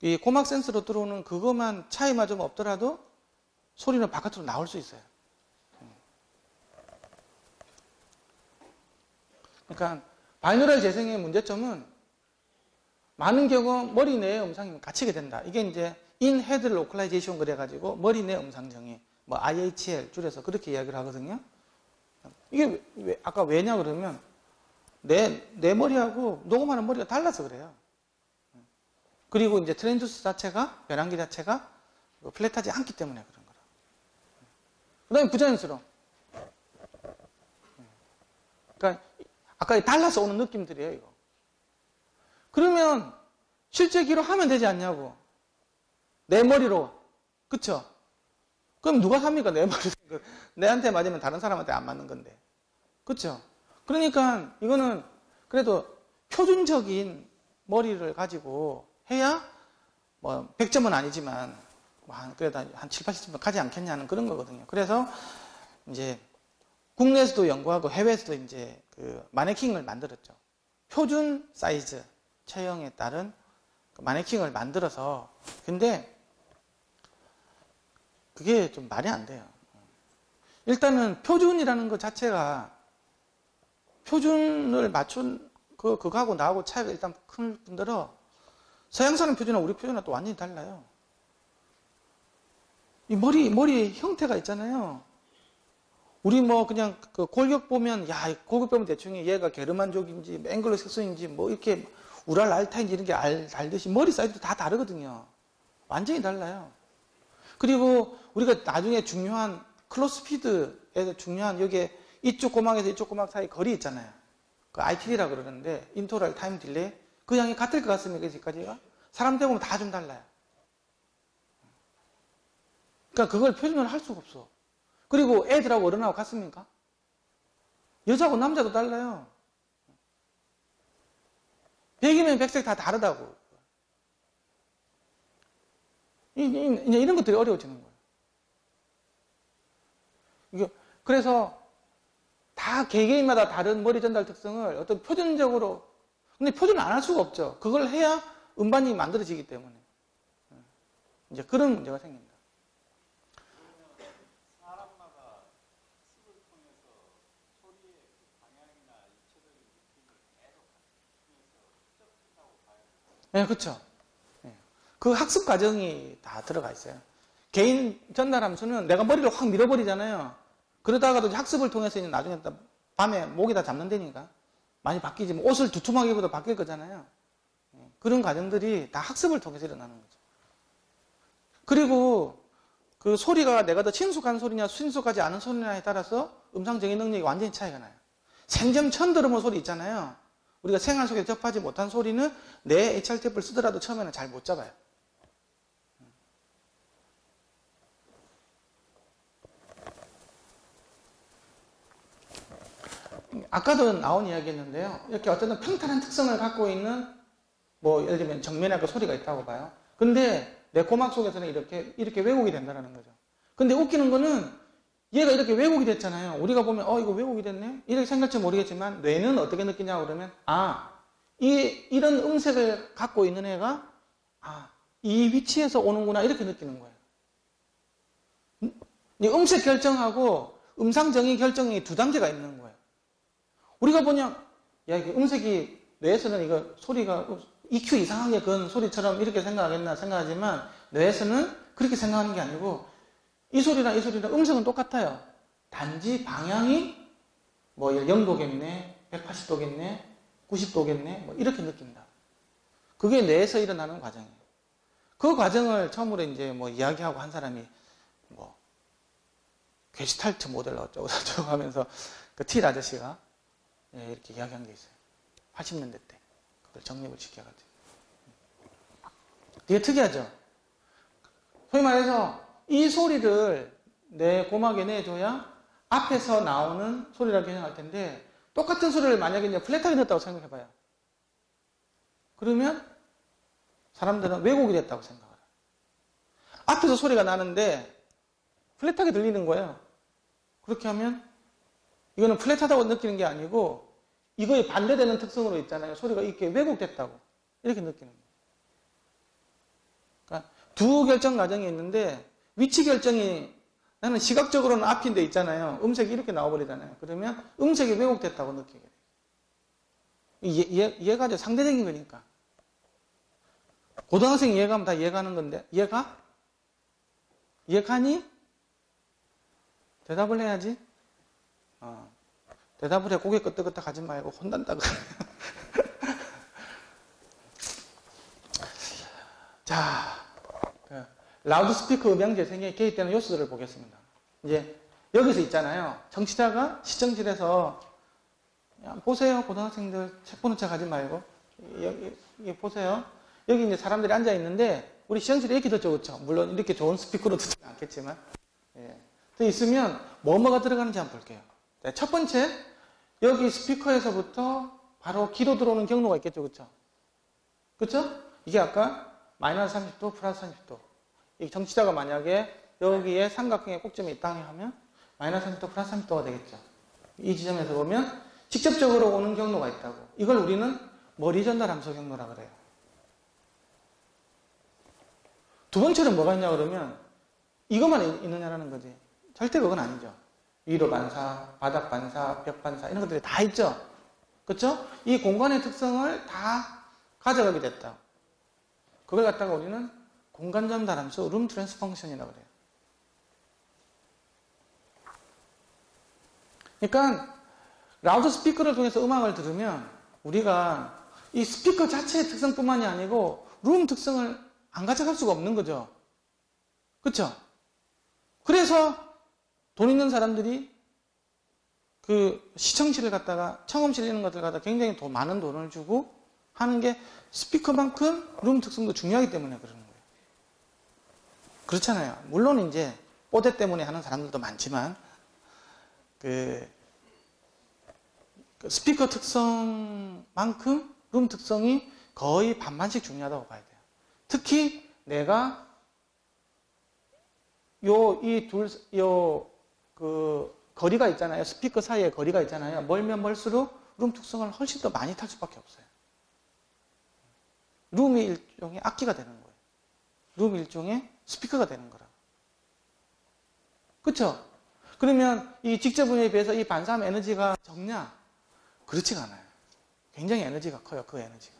이 고막 센서로 들어오는 그것만 차이만 좀 없더라도 소리는 바깥으로 나올 수 있어요. 그러니까 바이노럴 재생의 문제점은 많은 경우 머리 내의 음성이 갇히게 된다. 이게 이제 in head localization 그래가지고 머리 내 음성 정의, 뭐 IHL 줄여서 그렇게 이야기를 하거든요. 이게 아까 왜냐 그러면 내 머리하고 녹음하는 머리가 달라서 그래요. 그리고 이제 트랜두스 자체가 변환기 자체가 플랫하지 않기 때문에 그런 거라. 그다음에 부자연스러워. 그러니까 아까 달라서 오는 느낌들이에요, 이거. 그러면 실제 귀로 하면 되지 않냐고. 내 머리로. 그쵸? 그럼 누가 삽니까? 내 머리로. 내한테 맞으면 다른 사람한테 안 맞는 건데. 그쵸? 그러니까 이거는 그래도 표준적인 머리를 가지고 해야 뭐 100점은 아니지만 그래도 한 7, 80점 가지 않겠냐는 그런 거거든요. 그래서 이제 국내에서도 연구하고 해외에서도 이제 그 마네킹을 만들었죠. 표준 사이즈 체형에 따른 그 마네킹을 만들어서 근데 그게 좀 말이 안 돼요. 일단은 표준이라는 것 자체가 표준을 맞춘 그거하고 나하고 차이가 일단 큰 뿐더러 서양 사람 표준하고 우리 표준하고 또 완전히 달라요. 이 머리의 형태가 있잖아요. 우리 뭐 그냥 그 골격 보면 야 골격 보면 대충 얘가 게르만족인지 앵글로 색소인지 뭐 이렇게 우랄 알타인지 이런 게 알듯이 머리 사이즈도 다 다르거든요. 완전히 달라요. 그리고 우리가 나중에 중요한 클로스피드에서 중요한 여기에 이쪽 고막에서 이쪽 고막 사이 거리 있잖아요. 그 ITD라 그러는데 인터럴 타임 딜레이 그 양이 같을 것 같습니까? 여기까지가? 사람 대 보면 다 좀 달라요. 그러니까 그걸 표준을 할 수가 없어. 그리고 애들하고 어른하고 같습니까? 여자하고 남자도 달라요. 백이면 백색 다 다르다고. 이제 이런 것들이 어려워지는 거예요. 그래서 다 개개인마다 다른 머리 전달 특성을 어떤 표준적으로, 근데 표준을 안 할 수가 없죠. 그걸 해야 음반이 만들어지기 때문에. 이제 그런 문제가 생깁니다. 사람마다 학습을 통해서 소리의 그 방향이나 입체적인 느낌을 계속 학습해서 습득한다고 봐야 돼요. 네, 그렇죠. 그 학습 과정이 다 들어가 있어요. 개인 전달 함수는 내가 머리를 확 밀어버리잖아요. 그러다가도 학습을 통해서 이제 나중에 밤에 목에다 잡는다니까. 많이 바뀌지. 뭐 옷을 두툼하게 입어도 바뀔 거잖아요. 그런 과정들이 다 학습을 통해서 일어나는 거죠. 그리고 그 소리가 내가 더 친숙한 소리냐, 친숙하지 않은 소리냐에 따라서 음성 정의 능력이 완전히 차이가 나요. 생전 처음 들어본 소리 있잖아요. 우리가 생활 속에 접하지 못한 소리는 내 HRTF를 쓰더라도 처음에는 잘 못 잡아요. 아까도 나온 이야기였는데요. 이렇게 어쨌든 평탄한 특성을 갖고 있는, 뭐, 예를 들면 정면에 그 소리가 있다고 봐요. 근데 내 고막 속에서는 이렇게 왜곡이 된다는 거죠. 근데 웃기는 거는 얘가 이렇게 왜곡이 됐잖아요. 우리가 보면, 이거 왜곡이 됐네? 이렇게 생각할지 모르겠지만, 뇌는 어떻게 느끼냐고 그러면, 이런 음색을 갖고 있는 애가, 이 위치에서 오는구나, 이렇게 느끼는 거예요. 이 음색 결정하고 음상 정의 결정이 두 단계가 있는 거예요. 우리가 그냥, 이게 음색이, 뇌에서는 이거 소리가 EQ 이상하게 건 소리처럼 이렇게 생각하겠나 생각하지만, 뇌에서는 그렇게 생각하는 게 아니고, 이 소리랑 음색은 똑같아요. 단지 방향이 뭐 0도겠네, 180도겠네, 90도겠네, 뭐 이렇게 느낀다. 그게 뇌에서 일어나는 과정이에요. 그 과정을 처음으로 이제 뭐 이야기하고 한 사람이 뭐 게슈탈트 모델 어쩌고 하면서 그 틸 아저씨가 이렇게 이야기한 게 있어요. 80년대 때 그걸 정립을 시켜가지고. 되게 특이하죠. 소위 말해서 이 소리를 내 고막에 내줘야 앞에서 나오는 소리라고 개념할 텐데, 똑같은 소리를 만약에 이제 플랫하게 넣었다고 생각해봐요. 그러면 사람들은 왜곡이 됐다고 생각을 해요. 앞에서 소리가 나는데 플랫하게 들리는 거예요. 그렇게 하면 이거는 플랫하다고 느끼는 게 아니고 이거에 반대되는 특성으로 있잖아요. 소리가 이렇게 왜곡됐다고 이렇게 느끼는 거예요. 그러니까 두 결정 과정이 있는데, 위치 결정이 나는 시각적으로는 앞인데 있잖아요. 음색이 이렇게 나와버리잖아요. 그러면 음색이 왜곡됐다고 느끼게 돼요. 이해가 아주 상대적인 거니까. 고등학생 이해가면 다 이해가는 건데, 이해가? 이해가니? 대답을 해야지. 대답을 해. 고개 끄덕끄덕 하지 말고 혼난다고. 자, 라우드 스피커 음향 재생에 개입되는 요소들을 보겠습니다. 이제 여기서 있잖아요. 청취자가 시청실에서 보세요. 고등학생들 책 보는 척 하지 말고 여기 보세요. 여기 이제 사람들이 앉아 있는데 우리 시청실에 이렇게 듣죠, 그렇죠? 물론 이렇게 좋은 스피커로 듣지는 않겠지만, 또 있으면 뭐가 들어가는지 한번 볼게요. 자, 첫 번째, 여기 스피커에서부터 바로 귀로 들어오는 경로가 있겠죠, 그렇죠? 그렇죠? 이게 아까 마이너스 30도, 플러스 30도. 이 정치자가 만약에 여기에 삼각형의 꼭점이 있다 하면 마이너스 30도, 플러스 30도가 되겠죠. 이 지점에서 보면 직접적으로 오는 경로가 있다고. 이걸 우리는 머리 전달 함수 경로라 그래요. 두 번째는 뭐가 있냐 그러면 이것만 있느냐라는 거지. 절대 그건 아니죠. 위로 반사, 바닥 반사, 벽 반사 이런 것들이 다 있죠. 그렇죠? 이 공간의 특성을 다 가져가게 됐다. 그걸 갖다가 우리는 공간 전달 함수, 룸 트랜스 펑션이라고 그래요. 그러니까 라우드 스피커를 통해서 음악을 들으면 우리가 이 스피커 자체의 특성뿐만이 아니고 룸 특성을 안 가져갈 수가 없는 거죠. 그렇죠? 그래서 돈 있는 사람들이 그 시청실을 갖다가 청음실 이런 것들 갖다가 굉장히 더 많은 돈을 주고 하는 게 스피커만큼 룸 특성도 중요하기 때문에 그러는 거예요. 그렇잖아요. 물론 이제 뽀대 때문에 하는 사람들도 많지만 그 스피커 특성만큼 룸 특성이 거의 반반씩 중요하다고 봐야 돼요. 특히 내가 거리가 있잖아요. 스피커 사이에 거리가 있잖아요. 멀면 멀수록 룸 특성을 훨씬 더 많이 탈 수밖에 없어요. 룸이 일종의 악기가 되는 거예요. 룸이 일종의 스피커가 되는 거라. 그렇죠? 그러면 이 직접음에 비해서 이 반사함 에너지가 적냐? 그렇지가 않아요. 굉장히 에너지가 커요. 그 에너지가.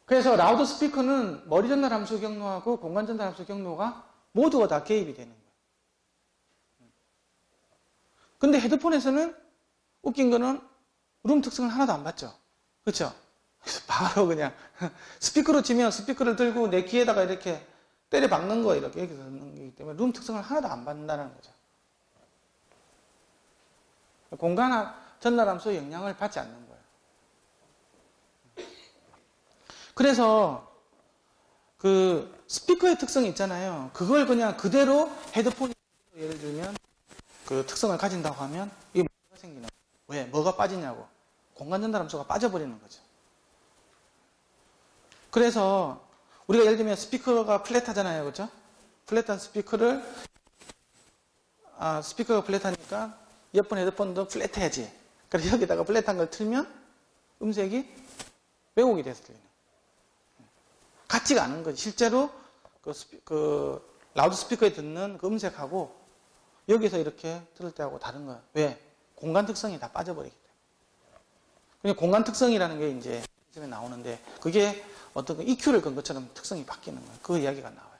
그래서 라우드 스피커는 머리 전달 함수 경로하고 공간 전달 함수 경로가 모두가 다 개입이 되는 거예요. 근데 헤드폰에서는 웃긴 거는 룸 특성을 하나도 안 받죠. 그렇죠? 그래서 바로 그냥 스피커로 치면 스피커를 들고 내 귀에다가 이렇게 때려 박는 거예요. 이렇게 여기서 듣는 거기 때문에 룸 특성을 하나도 안 받는다는 거죠. 공간 전달 함수의 영향을 받지 않는 거예요. 그래서 그 스피커의 특성이 있잖아요. 그걸 그냥 그대로 헤드폰이 예를 들면 그 특성을 가진다고 하면 이게 뭐가 생기는 거예요. 왜? 뭐가 빠지냐고. 공간 전달 함수가 빠져버리는 거죠. 그래서 우리가 예를 들면 스피커가 플랫하잖아요. 그렇죠? 플랫한 스피커를 스피커가 플랫하니까 이어폰 헤드폰도 플랫해야지. 그래서 여기다가 플랫한 걸 틀면 음색이 왜곡이 돼서 들리는 거예요. 같지가 않은 거지. 실제로 그 라우드 스피커에 듣는 그 음색하고 여기서 이렇게 들을 때하고 다른 거야. 왜? 공간 특성이 다 빠져버리기 때문에. 그냥 공간 특성이라는 게 이제 시험에 나오는데 그게 어떤 그 EQ를 건 것처럼 특성이 바뀌는 거야. 그 이야기가 나와요.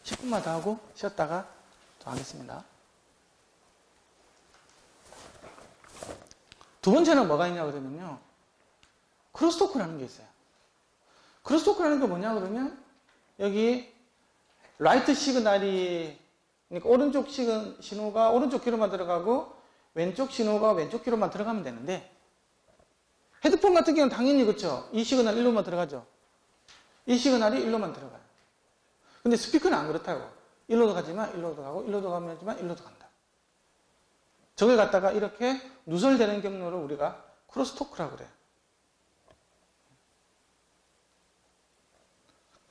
10분만 더 하고 쉬었다가 또 하겠습니다. 두 번째는 뭐가 있냐 그러면요. 크로스토크라는 게 있어요. 크로스토크라는 게 뭐냐 그러면 여기 라이트 시그널이 그러니까 오른쪽 신호가 오른쪽 귀로만 들어가고 왼쪽 신호가 왼쪽 귀로만 들어가면 되는데 헤드폰 같은 경우는 당연히 그렇죠. 이 시그널 일로만 들어가죠. 이 시그널이 일로만 들어가요. 근데 스피커는 안 그렇다고. 일로도 가지만 일로도 가고 일로도 가지만 일로도 간다. 저걸 갖다가 이렇게 누설되는 경로를 우리가 크로스토크라고 그래요.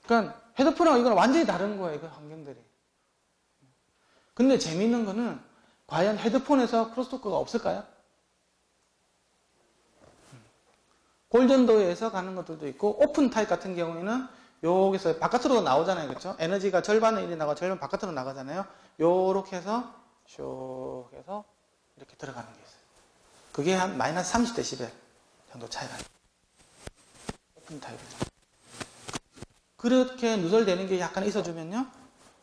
그러니까 헤드폰하고 이건 완전히 다른 거예요. 이거 환경들이. 근데 재미있는 거는 과연 헤드폰에서 크로스토크가 없을까요? 골전도에서 가는 것들도 있고 오픈 타입 같은 경우에는 여기서 바깥으로 나오잖아요. 그렇죠? 에너지가 절반은 이리 나가고 절반 바깥으로 나가잖아요. 요렇게 해서 슉 해서 이렇게 들어가는 게 있어요. 그게 한 마이너스 30dB 정도 차이가 나요. 오픈 타입이죠. 그렇게 누설되는 게 약간 있어주면요.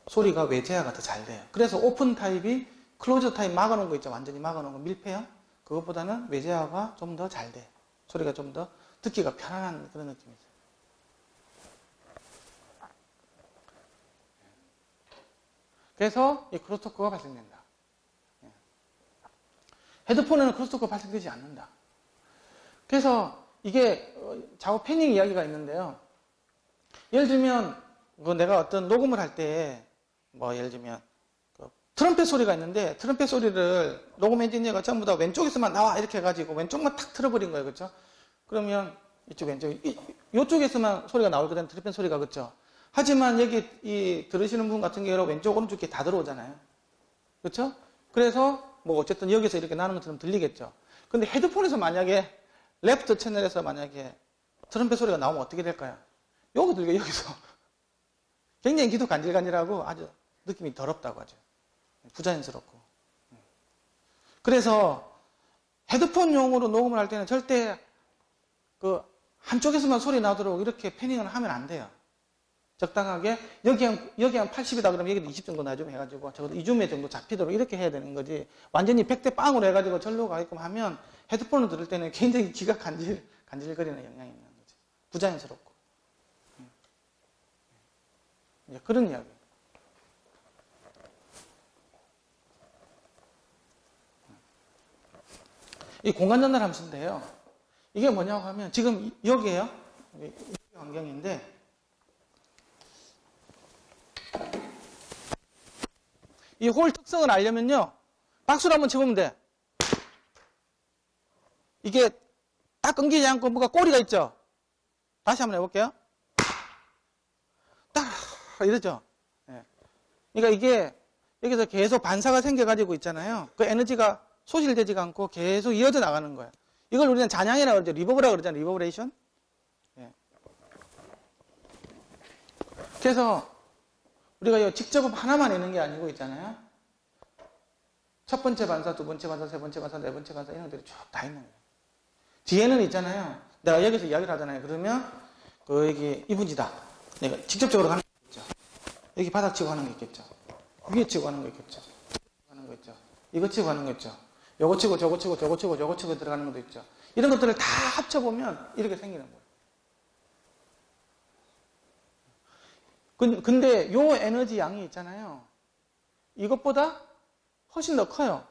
소리가 외제화가 더 잘 돼요. 그래서 오픈 타입이 클로즈 타입 막아놓은 거 있죠. 완전히 막아놓은 거 밀폐형. 그것보다는 외제화가 좀 더 잘 돼요. 소리가 좀 더 듣기가 편안한 그런 느낌이 있어요. 그래서 이 크로스토크가 발생된다. 헤드폰에는 크로스토크가 발생되지 않는다. 그래서 이게 좌우 패닝 이야기가 있는데요. 예를 들면 내가 어떤 녹음을 할 때 뭐 예를 들면 트럼펫 소리가 있는데 트럼펫 소리를 녹음 엔지니어가 전부 다 왼쪽에서만 나와 이렇게 해가지고 왼쪽만 탁 틀어버린 거예요. 그렇죠? 그러면 이쪽 왼쪽 이쪽에서만 소리가 나올 거든 트럼펫 소리가 그렇죠? 하지만 여기 이 들으시는 분 같은 경우는 왼쪽 오른쪽 다 들어오잖아요. 그렇죠? 그래서 뭐 어쨌든 여기서 이렇게 나는 것처럼 들리겠죠. 근데 헤드폰에서 만약에 레프트 채널에서 만약에 트럼펫 소리가 나오면 어떻게 될까요? 여기 들려 여기서 굉장히 귀도 간질간질하고 아주 느낌이 더럽다고 하죠. 부자연스럽고. 그래서 헤드폰용으로 녹음을 할 때는 절대 그 한쪽에서만 소리 나도록 이렇게 패닝을 하면 안 돼요. 적당하게 여기 한 80이다 그러면 여기도 20 정도 나좀 해가지고 적어도 2줌에 정도 잡히도록 이렇게 해야 되는 거지. 완전히 100대 빵으로 해가지고 절로 가게끔 하면 헤드폰을 들을 때는 굉장히 귀가 간질거리는 영향이 있는 거지. 부자연스럽고. 이제 그런 이야기. 이 공간 전달 함수인데요. 이게 뭐냐고 하면 지금 여기에요. 이 환경인데 이 홀 특성을 알려면요. 박수를 한번 쳐보면 돼. 이게 딱 끊기지 않고 뭐가 꼬리가 있죠. 다시 한번 해볼게요. 딱 이러죠. 네. 그러니까 이게 여기서 계속 반사가 생겨가지고 있잖아요. 그 에너지가 소실되지가 않고 계속 이어져 나가는 거예요. 이걸 우리는 잔향이라고 그러죠. 리버브라고 그러잖아요. 리버브레이션. 네. 그래서 우리가 직접 하나만 내는 게 아니고 있잖아요. 첫 번째 반사, 두 번째 반사, 세 번째 반사, 네 번째 반사 이런 것들이 쭉 다 있는 거예요. 뒤에는 있잖아요. 내가 여기서 이야기를 하잖아요. 그러면 여기 이분지다. 내가 직접적으로 가는 게 있죠. 여기 바닥 치고 하는 게 있겠죠. 위에 치고 하는 거 있겠죠. 하는 거 있죠. 이거 치고 하는 거 있죠. 요거 치고 저거 치고 저거 치고 저거 치고 들어가는 것도 있죠. 이런 것들을 다 합쳐보면 이렇게 생기는 거예요. 근데 요 에너지 양이 있잖아요. 이것보다 훨씬 더 커요.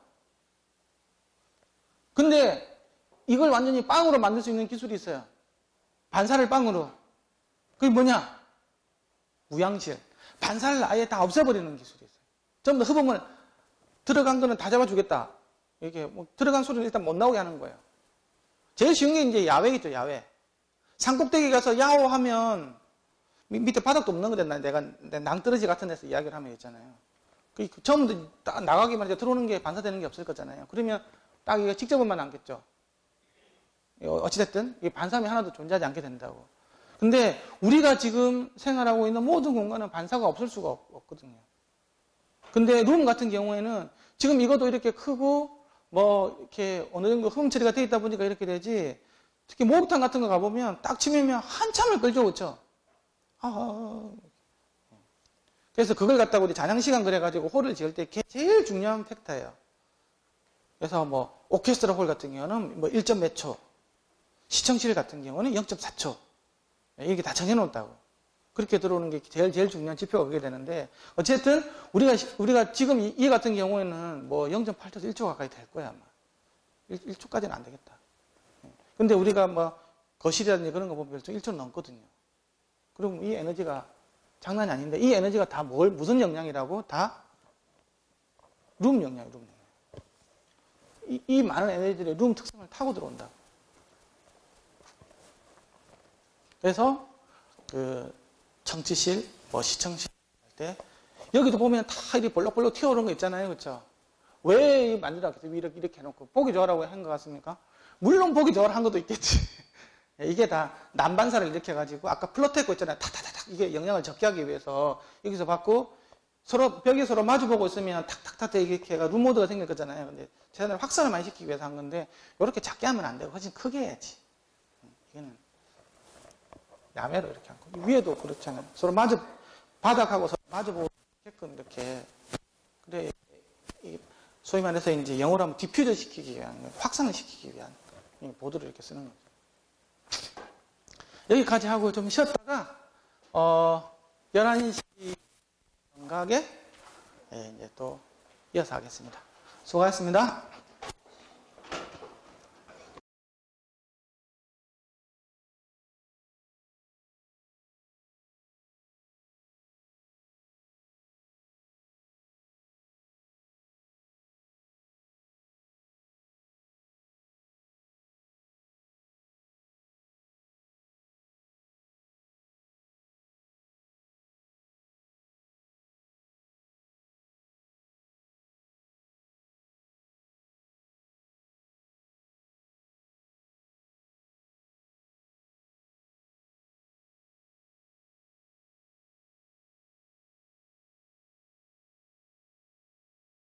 근데 이걸 완전히 빵으로 만들 수 있는 기술이 있어요. 반사를 빵으로. 그게 뭐냐? 무양실. 반사를 아예 다 없애버리는 기술이 있어요. 전부 다 흡음을 들어간 거는 다 잡아주겠다. 이렇게 뭐 들어간 소리는 일단 못 나오게 하는 거예요. 제일 쉬운 게 이제 야외겠죠, 야외. 산꼭대기 가서 야호하면 밑에 바닥도 없는 거데 내가 낭떠러지 같은 데서 이야기를 하면 있잖아요. 처음부터 딱 나가기만 해도 들어오는 게 반사되는 게 없을 거잖아요. 그러면 딱 이거 직접은만 남겠죠. 어찌됐든 이 반사음이 하나도 존재하지 않게 된다고. 근데 우리가 지금 생활하고 있는 모든 공간은 반사가 없을 수가 없거든요. 근데 룸 같은 경우에는 지금 이것도 이렇게 크고 뭐 이렇게 어느 정도 흡음 처리가 돼 있다 보니까 이렇게 되지. 특히 목욕탕 같은 거 가보면 딱 치면 한참을 끌죠, 그렇죠? 그래서 그걸 갖다가 우리 잔향시간 그래가지고 홀을 지을 때 그게 제일 중요한 팩터예요. 그래서 뭐 오케스트라 홀 같은 경우는 뭐 1점 몇 초, 시청실 같은 경우는 0.4초 이렇게 다 정해놓았다고. 그렇게 들어오는 게 제일 중요한 지표가 그게 되는데 어쨌든 우리가 지금 이 같은 경우에는 뭐 0.8초에서 1초 가까이 될 거야 아마. 1초까지는 안 되겠다. 근데 우리가 뭐 거실이라든지 그런 거 보면 1초 넘거든요. 그럼 이 에너지가 장난이 아닌데 이 에너지가 다 무슨 영향이라고? 다 룸 영향이에요. 룸 영향. 이 많은 에너지들이 룸 특성을 타고 들어온다. 그래서 그 청취실, 뭐 시청실 할 때 여기도 보면 다 이렇게 볼록볼록 튀어오르는 거 있잖아요, 그렇죠? 왜 만들었겠어요? 이렇게 해놓고 보기 좋아라고 한 것 같습니까? 물론 보기 좋아라 한 것도 있겠지. 이게 다 난반사를 이렇게 해가지고 아까 플로테코 있잖아요. 탁탁탁탁 이게 영향을 적게 하기 위해서 여기서 받고 서로 벽에 서로 마주보고 있으면 탁탁탁 이렇게 해가 룸모드가 생길 거잖아요. 근데 쟤네를 확산을 많이 시키기 위해서 한 건데 이렇게 작게 하면 안 되고 훨씬 크게 해야지. 이거는 야매로 이렇게 하고 위에도 그렇잖아요. 서로 바닥하고 서로 마주보고 게끔 이렇게. 그래 소위 말해서 이제 영어로 하면 디퓨저 시키기 위한 확산을 시키기 위한 보드를 이렇게 쓰는 거죠. 여기까지 하고 좀 쉬었다가 11시 감각에 이제 또 이어서 하겠습니다. 수고하셨습니다.